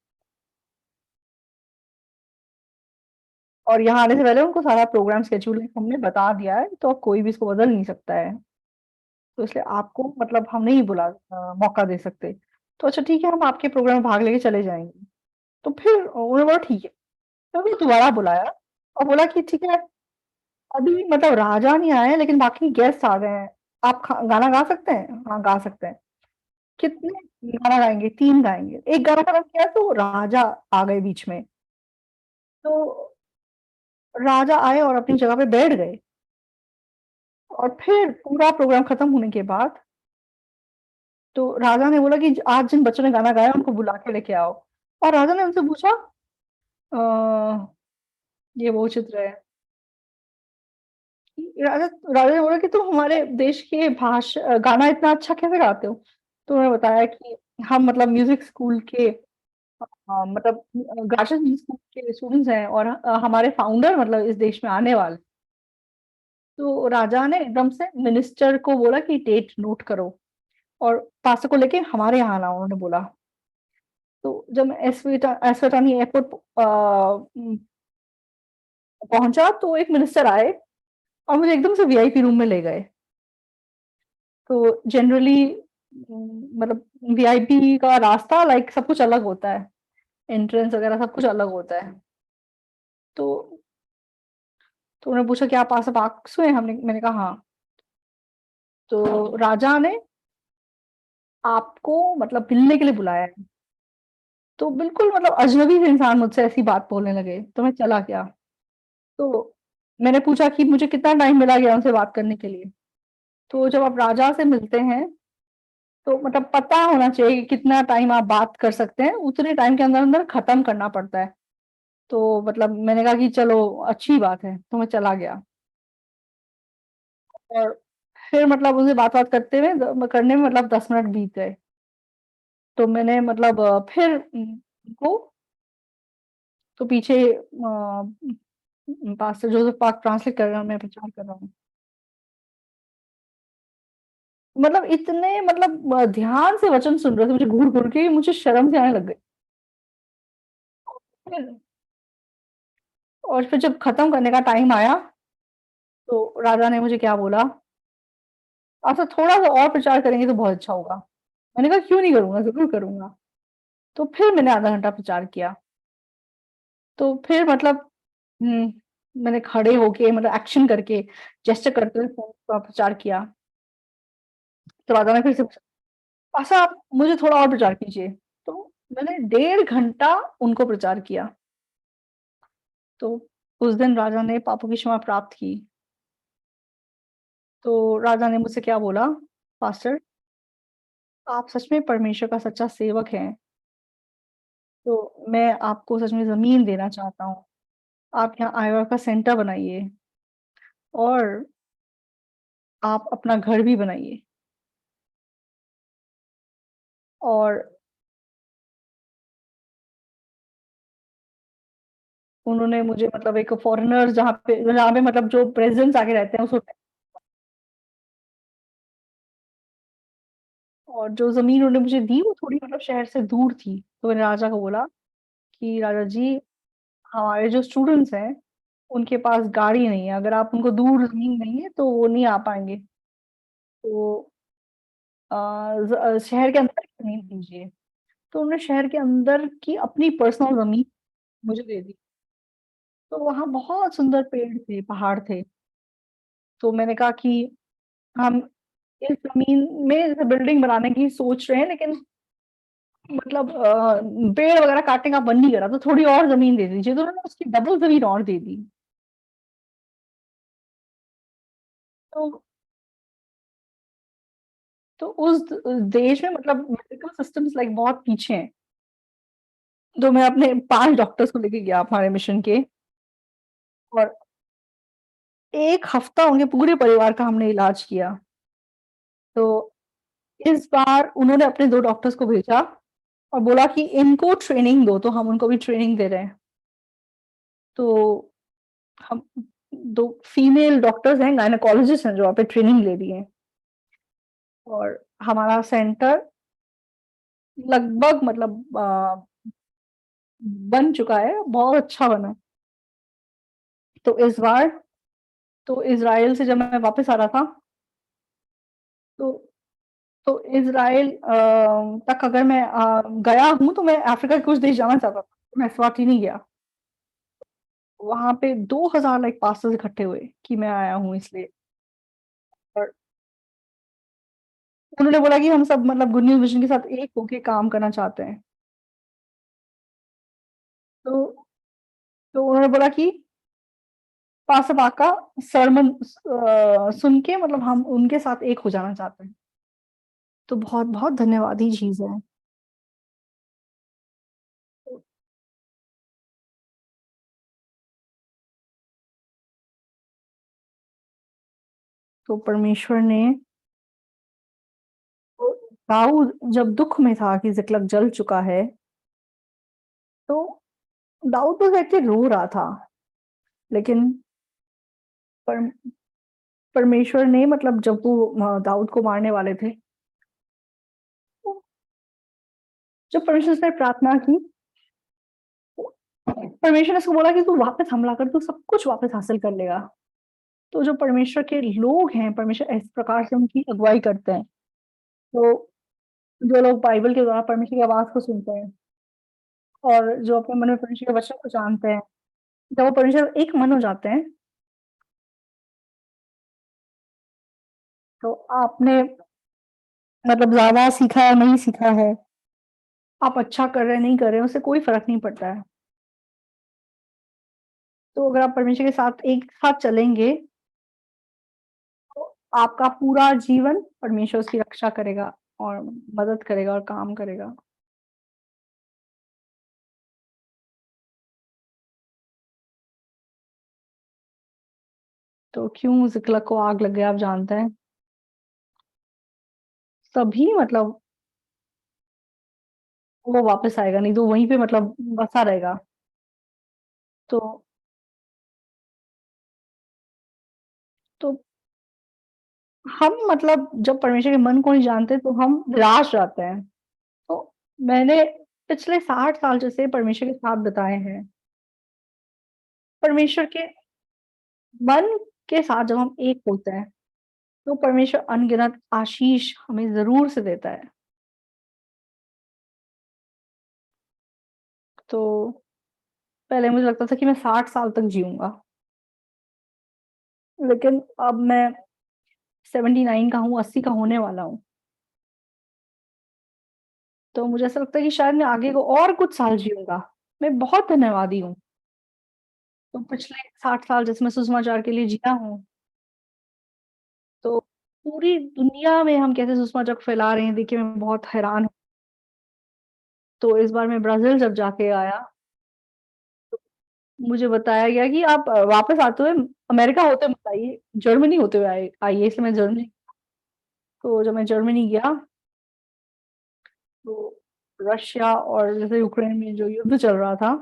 और यहाँ आने से पहले उनको सारा प्रोग्राम शेड्यूल हमने बता दिया है, तो अब कोई भी इसको बदल नहीं सकता है। तो इसलिए आपको मतलब हम नहीं मौका दे सकते। तो अच्छा ठीक है, हम आपके प्रोग्राम में भाग लेके चले जाएँगे। तो फिर उन्होंने बोला ठीक है। तो फिर दोबारा बुलाया और बोला कि ठीक है, अभी मतलब राजा नहीं आए हैं लेकिन बाकी गेस्ट आ गए हैं। आप गाना गा सकते हैं? हाँ, गा सकते हैं। कितने गाना गाएंगे? 3 गाएंगे। एक गाना खत्म किया तो राजा आ गए बीच में। तो राजा आए और अपनी जगह पे बैठ गए, और फिर पूरा प्रोग्राम खत्म होने के बाद तो राजा ने बोला कि आज जिन बच्चों ने गाना गाया उनको बुला के लेके आओ। और राजा ने उनसे पूछा, अ, ये वो चित्र है। राजा राजा ने बोला कि तुम हमारे देश के गाना इतना अच्छा कैसे गाते हो? तो उन्होंने बताया कि हम मतलब म्यूजिक स्कूल के मतलब गार्जियन म्यूजिक स्कूल के स्टूडेंट्स हैं, और हमारे फाउंडर मतलब इस देश में आने वाले। तो राजा ने एकदम से मिनिस्टर को बोला कि डेट नोट करो, और पास्टर को लेके हमारे यहाँ आना, उन्होंने बोला। तो जब मैं एसवेटानी एयरपोर्ट पहुंचा तो एक मिनिस्टर आए और मुझे एकदम से वीआईपी रूम में ले गए। तो जनरली मतलब वीआईपी का रास्ता लाइक सब कुछ अलग होता है, एंट्रेंस वगैरह सब कुछ अलग होता है। तो उन्होंने पूछा कि आप पास पास हुए? मैंने कहा हाँ। तो राजा ने आपको मतलब मिलने के लिए बुलाया है। तो बिल्कुल मतलब अजनबी से इंसान मुझसे ऐसी बात बोलने लगे, तो मैं चला गया। तो मैंने पूछा कि मुझे कितना टाइम मिला गया उनसे बात करने के लिए? तो जब आप राजा से मिलते हैं तो मतलब पता होना चाहिए कि कितना टाइम आप बात कर सकते हैं, उतने टाइम के अंदर अंदर खत्म करना पड़ता है। तो मतलब मैंने कहा कि चलो अच्छी बात है, तो मैं चला गया। और फिर मतलब उनसे बात-वात करने में मतलब 10 मिनट बीत गए। तो मैंने मतलब फिर उनको तो पीछे पास्टर जोसेफ पार्क ट्रांसलेट कर रहा हूँ, मैं प्रचार कर रहा हूँ। मतलब इतने मतलब ध्यान से वचन सुन रहे थे, मुझे घूर-घूर के मुझे शर्म सी आने लग गई। फिर और फिर जब खत्म करने का टाइम आया, तो राजा ने मुझे क्या बोला, "अच्छा थोड़ा-सा और प्रचार करेंगे तो बहुत अच्छा होगा।" मैंने कहा, "क्यों नहीं करूँगा? ज़रूर करूँगा।" तो फिर मैंने आधा घंटा प्रचार किया। तो फिर मतलब हुँ, मैंने खड़े होके मतलब एक्शन करके, जेस्चर करते हुए फ़ोन का प्रचार किया। तो राजा ने फिर से पूछा, "पासा आप मुझे थोड़ा और प्रचार कीजिए।" तो मैंने 1.5 घंटा उनको प्रचार किया। तो उस दिन राजा ने पापों की क्षमा प्राप्त की। तो राजा ने मुझसे क्या बोला, "पास्टर, आप सच में परमेश्वर का सच्चा सेवक हैं, तो मैं आपको सच में ज़मीन देना चाहता हूँ। आप यहाँ आईवीआर का सेंटर बनाइए, और आप अपना घर भी बनाइए।" और उन्होंने मुझे मतलब एक फ़ॉरेनर्स जहाँ पे मतलब जो प्रेज़िडेंट्स आके रहते हैं उस होटल, और जो ज़मीन उन्होंने मुझे दी वो थोड़ी मतलब शहर से दूर थी। तो मैंने राजा को बोला कि राजा जी, हमारे जो स्टूडेंट्स हैं, उनके पास गाड़ी नहीं है, अगर आप उनको दूर ज़मीन देंगे तो वो नहीं आ पाएँगे। तो अ, शहर के अंदर की ज़मीन दीजिए। तो उन्होंने शहर के अंदर की अपनी पर्सनल ज़मीन मुझे दे दी। तो वहाँ बहुत सुंदर पेड़ थे, पहाड़ थे। तो मैंने कहा कि हम इस ज़मीन में जैसे बिल्डिंग बनाने की सोच रहे हैं, लेकिन मतलब पेड़ वगैरह काटने का मन नहीं करा, तो थोड़ी और ज़मीन दे दीजिए। तो उन्होंने उसकी डबल ज़मीन और दे दी। तो उस देश में मतलब मेडिकल सिस्टम्स लाइक बहुत पीछे हैं। तो मैं अपने 5 डॉक्टर्स को लेके गया हमारे मिशन के, और 1 हफ्ता उनके पूरे परिवार का हमने इलाज किया। तो इस बार उन्होंने अपने 2 डॉक्टर्स को भेजा और बोला कि इनको ट्रेनिंग दो, तो हम उनको भी ट्रेनिंग दे रहे हैं। तो हम 2 फीमेल डॉक्टर्स हैं, गायनेकोलॉजिस्ट हैं जो वहाँ पे ट्रेनिंग ले रही हैं, और हमारा सेंटर लगभग मतलब बन चुका है, बहुत अच्छा बना है। तो इस बार तो इज़राइल से जब मैं वापस आ रहा था, तो इज़राइल तक अगर मैं गया हूँ तो मैं अफ्रीका के कुछ देश जाना चाहता था, मैं एस्वाटिनी गया। वहाँ पे 2000 लाइक पास्टर्स इकट्ठे हुए कि मैं आया हूँ इसलिए। और उन्होंने बोला कि हम सब मतलब गुड न्यूज़ मिशन के साथ एक होके काम करना चाहते हैं। तो उन्होंने बोला कि पासा का सरमन सुन के मतलब हम उनके साथ एक हो जाना चाहते हैं। तो बहुत-बहुत धन्यवादी चीज़ है। तो परमेश्वर ने तो दाऊद जब दुःख में था कि ज़िक्लग जल चुका है, तो दाऊद तो जाके रो रहा था, लेकिन पर परमेश्वर ने मतलब जब वो दाऊद को मारने वाले थे, तो जब परमेश्वर से प्रार्थना की, परमेश्वर ने उसको बोला कि तू वापस हमला कर, तू सब कुछ वापस हासिल कर लेगा। तो जो परमेश्वर के लोग हैं, परमेश्वर इस प्रकार से उनकी अगुवाई करते हैं। तो जो लोग बाइबल के द्वारा परमेश्वर की आवाज़ को सुनते हैं और जो अपने मन में परमेश्वर के वचन को जानते हैं, जब वो परमेश्वर एक मन हो जाते हैं, तो आपने मतलब ज़्यादा सीखा है, नहीं सीखा है, आप अच्छा कर रहे हैं, नहीं कर रहे हैं, उससे कोई फ़र्क नहीं पड़ता है। तो अगर आप परमेश्वर के साथ एक साथ चलेंगे, तो आपका पूरा जीवन परमेश्वर उसकी रक्षा करेगा और मदद करेगा और काम करेगा। तो क्यों ज़िक्लग को आग लग गया आप जानते हैं? तभी मतलब वो वापस आएगा, नहीं तो वहीं पे मतलब बसा रहेगा। तो तो हम मतलब जब परमेश्वर के मन को नहीं जानते तो हम निराश रहते हैं। तो मैंने पिछले 60 साल जैसे परमेश्वर के साथ बिताए हैं। परमेश्वर के मन के साथ जब हम एक होते हैं, तो परमेश्वर अनगिनत आशीष हमें ज़रूर से देता है। तो पहले मुझे लगता था कि मैं 60 साल तक जीऊँगा, लेकिन अब मैं 79 का हूँ, 80 का होने वाला हूँ। तो मुझे ऐसा लगता है कि शायद मैं आगे को और कुछ साल जीऊँगा। मैं बहुत धन्यवादी हूँ। तो पिछले 60 साल जैसे मैं सुसमाचार के लिए जिया हूँ, तो पूरी दुनिया में हम कैसे सुसमाचार फैला रहे हैं, देखिए मैं बहुत हैरान हूँ। तो इस बार मैं ब्राज़ील जब जाके आया, तो मुझे बताया गया कि आप वापस आते हुए अमेरिका होते मत आइए, जर्मनी होते हुए आइए, इसलिए मैं जर्मनी तो जब मैं जर्मनी गया, तो रशिया और जैसे यूक्रेन में जो युद्ध चल रहा था,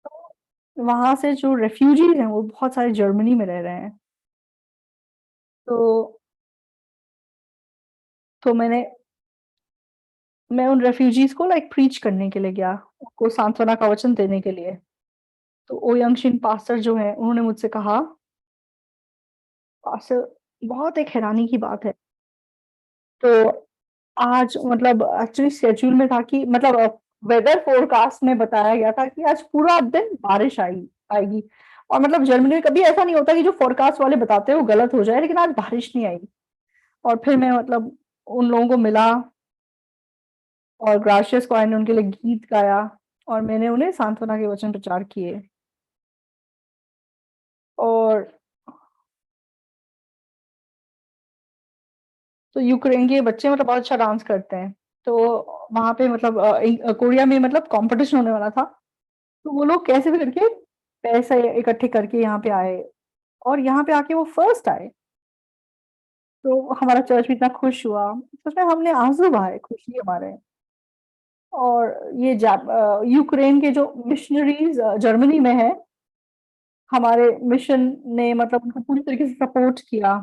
तो वहाँ से जो रेफ्यूजीज़ हैं, वो बहुत सारे जर्मनी में रह रहे हैं। तो तो मैं उन रेफ्यूजीज़ को लाइक प्रीच करने के लिए गया, उनको सांत्वना का वचन देने के लिए। तो ओयंगशिन पास्टर जो हैं, उन्होंने मुझसे कहा, पास्टर बहुत एक हैरानी की बात है। तो आज मतलब एक्चुअली शेड्यूल में था कि मतलब वेदर फ़ोरकास्ट में बताया गया था कि आज पूरा दिन बारिश आएगी और मतलब जर्मनी में कभी ऐसा नहीं होता कि जो फ़ोरकास्ट वाले बताते हैं वो गलत हो जाए, लेकिन आज बारिश नहीं आई। और फिर मैं मतलब उन लोगों को मिला और ग्राशियस को ने उनके लिए गीत गाया और मैंने उन्हें सांत्वना के वचन प्रचार किए। और तो यूक्रेन के बच्चे मतलब बहुत अच्छा डांस करते हैं। तो वहाँ पे मतलब कोरिया में मतलब कॉम्पिटिशन होने वाला था। तो वो लोग कैसे भी करके पैसे इकट्ठे करके यहाँ पे आए और यहाँ पे आके वो फर्स्ट आए। तो हमारा चर्च भी इतना खुश हुआ। सच में हमने आँसू बहाए खुशी हमारे। और ये यूक्रेन के जो मिशनरीज़ जर्मनी में हैं, हमारे मिशन ने मतलब उनको पूरी तरीके से सपोर्ट किया।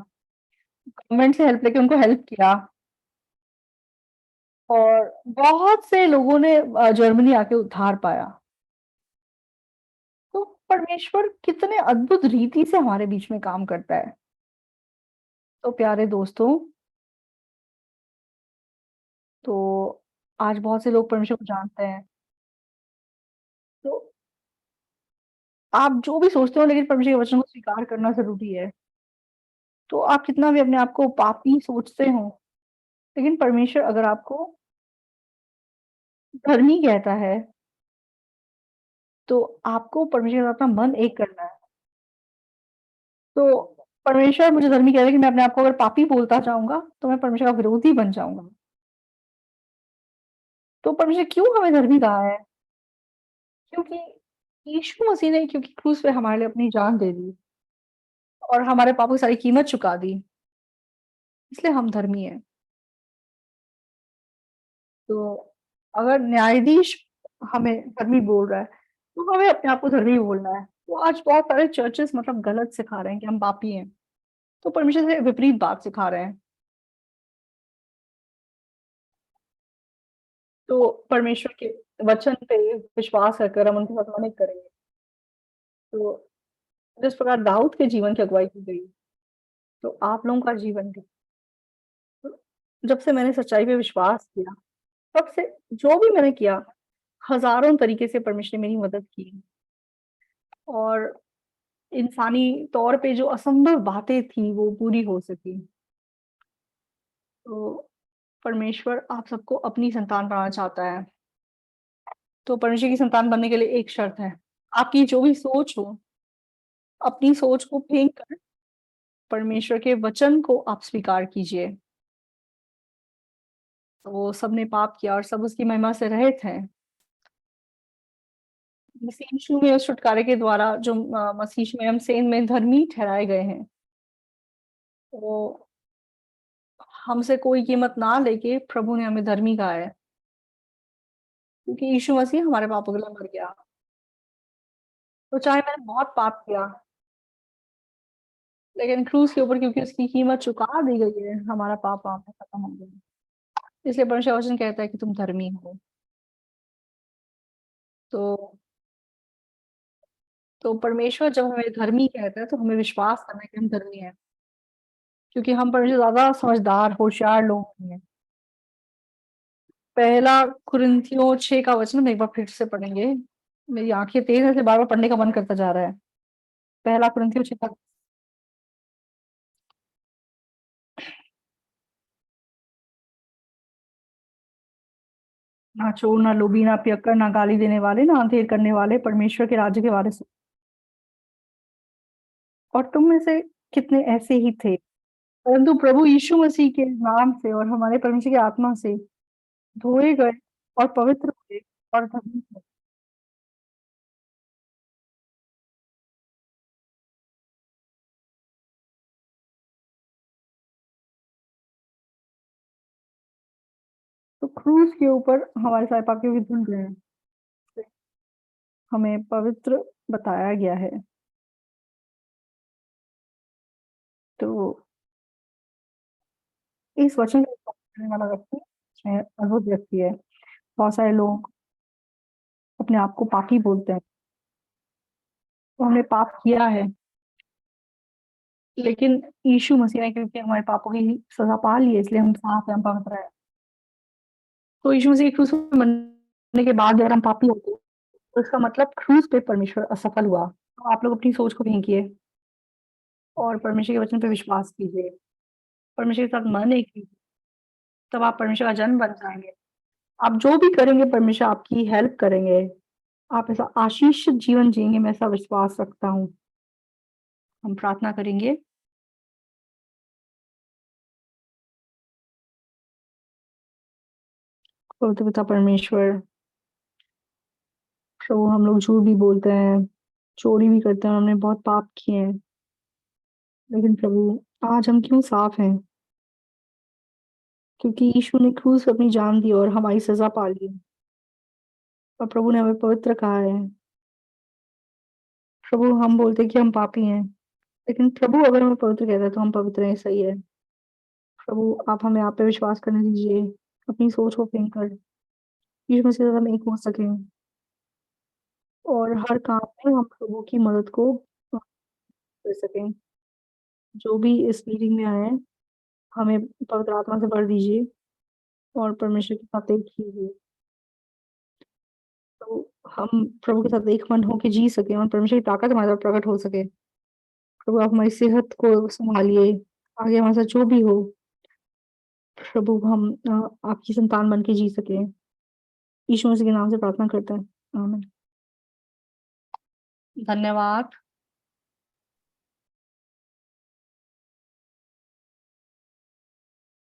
गवर्नमेंट से हेल्प लेके उनको हेल्प किया और बहुत से लोगों ने जर्मनी आके उद्धार पाया। तो परमेश्वर कितने अद्भुत रीति से हमारे बीच में काम करता है। तो प्यारे दोस्तों, तो आज बहुत से लोग परमेश्वर को जानते हैं। तो आप जो भी सोचते हो लेकिन परमेश्वर के वचन को स्वीकार करना ज़रूरी है। तो आप कितना भी अपने आप को पापी सोचते हो, लेकिन परमेश्वर अगर आपको धर्मी कहता है, तो आपको परमेश्वर के साथ अपना मन एक करना है। तो परमेश्वर मुझे धर्मी कह रहा है कि मैं अपने आप को अगर पापी बोलता जाऊँगा, तो मैं परमेश्वर का विरोधी बन जाऊँगा। तो परमेश्वर क्यों हमें धर्मी कहा है? क्योंकि यीशु मसीह ने क्योंकि क्रूस पे हमारे लिए अपनी जान दे दी और हमारे पापों की सारी कीमत चुका दी, इसलिए हम धर्मी हैं। तो अगर न्यायाधीश हमें धर्मी बोल रहा है, तो हमें अपने आप को धर्मी बोलना है। तो आज बहुत सारे चर्चेस मतलब गलत सिखा रहे हैं कि हम पापी हैं, तो परमेश्वर से विपरीत बात सिखा रहे हैं। तो परमेश्वर के वचन पे विश्वास रखकर हम उनके साथ मन एक करेंगे। तो जिस प्रकार दाऊद के जीवन की अगुवाई की गई, तो आप लोगों का जीवन भी। तो जब से मैंने सच्चाई पे विश्वास किया, तब से जो भी मैंने किया, हज़ारों तरीके से परमेश्वर ने मेरी मदद की और इंसानी तौर पे जो असंभव बातें थी, वो पूरी हो सकी। तो परमेश्वर आप सबको अपनी संतान बनाना चाहता है। तो परमेश्वर की संतान बनने के लिए एक शर्त है, आपकी जो भी सोच हो, अपनी सोच को फेंक कर परमेश्वर के वचन को आप स्वीकार कीजिए। तो सबने पाप किया और सब उसकी महिमा से रहित हैं। मसीह यीशु में उस छुटकारे के द्वारा जो मसीह यीशु में हम सेंध में धर्मी ठहराए गए हैं। तो हमसे कोई कीमत ना लेके प्रभु ने हमें धर्मी कहा है, क्योंकि यीशु मसीह हमारे पापों के लिए मर गया। तो चाहे मैंने बहुत पाप किया, लेकिन क्रूस के ऊपर क्योंकि उसकी कीमत चुका दी गई है, हमारा पाप वहाँ पे खत्म हो गया। इसलिए परमेश्वर का वचन कहता है कि तुम धर्मी हो। तो परमेश्वर जब हमें धर्मी कहता है, तो हमें विश्वास करना है कि हम धर्मी हैं, क्योंकि हम परमेश्वर ज़्यादा समझदार, होशियार लोग नहीं हैं। पहला कुरिन्थियों 6 का वचन हम एक बार फिर से पढ़ेंगे। मेरी आँखें तेज़ हैं, इसलिए बार-बार पढ़ने का मन करता जा रहा है। पहला कुरिन्थियों 6 का ना चोर, ना लोभी, ना पियक्कड़, ना गाली देने वाले, ना अंधेर करने वाले परमेश्वर के राज्य के वारिस और तुम में से कितने ऐसे ही थे। परंतु प्रभु यीशु मसीह के नाम से और हमारे परमेश्वर की आत्मा से धोए गए और पवित्र हुए और धर्मी हुए। तो क्रूस के ऊपर हमारे सारे पाप क्योंकि धुल गए हैं, हमें पवित्र बताया गया है। तो इस वचन का विश्वास करने वाला व्यक्ति सच में अद्भुत व्यक्ति है। बहुत सारे लोग अपने आप को पापी बोलते हैं, तो हमने पाप किया है, लेकिन यीशु मसीह ने क्योंकि हमारे पापों की सज़ा पा ली है, इसलिए हम साफ हैं, हम पवित्र हैं। तो यीशु मसीह के क्रूस पे मरने के बाद अगर हम पापी होते हैं, तो इसका मतलब क्रूस पे परमेश्वर असफल हुआ। तो आप लोग अपनी सोच को फेंकिए और परमेश्वर के वचन पे विश्वास कीजिए। परमेश्वर के साथ मन एक कीजिए, तब आप परमेश्वर का जन बन जाएँगे। आप जो भी करेंगे परमेश्वर आपकी हेल्प करेंगे। आप ऐसा आशीषित जीवन जिएँगे, मैं ऐसा विश्वास रखता हूँ। हम प्रार्थना करेंगे। पवित्र पिता परमेश्वर, प्रभु हम लोग झूठ भी बोलते हैं, चोरी भी करते हैं और हमने बहुत पाप किए हैं। लेकिन प्रभु आज हम क्यों साफ हैं? क्योंकि यीशु ने क्रूस पे अपनी जान दी और हमारी सज़ा पा ली और प्रभु ने हमें पवित्र कहा है। प्रभु हम बोलते हैं कि हम पापी हैं, लेकिन प्रभु अगर हमें पवित्र कहता है तो हम पवित्र हैं, सही है। प्रभु आप हमें आप पे विश्वास करने दीजिए, अपनी सोच को फेंक कर यीशु मसीह के साथ हम एक हो सकें और हर काम में हम प्रभु की मदद को कर सकें। जो भी इस मीटिंग में आए हैं, हमें पवित्र आत्मा से भर दीजिए और परमेश्वर के साथ एक कीजिए। तो हम प्रभु के साथ एक मन होके जी सकें और परमेश्वर की ताकत हमारे साथ प्रकट हो सके। प्रभु आप हमारी सेहत को सँभालिए, आगे हमारे साथ जो भी हो, प्रभु हम आपकी संतान बन के जी सके। यीशु मसीह के नाम से प्रार्थना करते हैं, आमीन। धन्यवाद।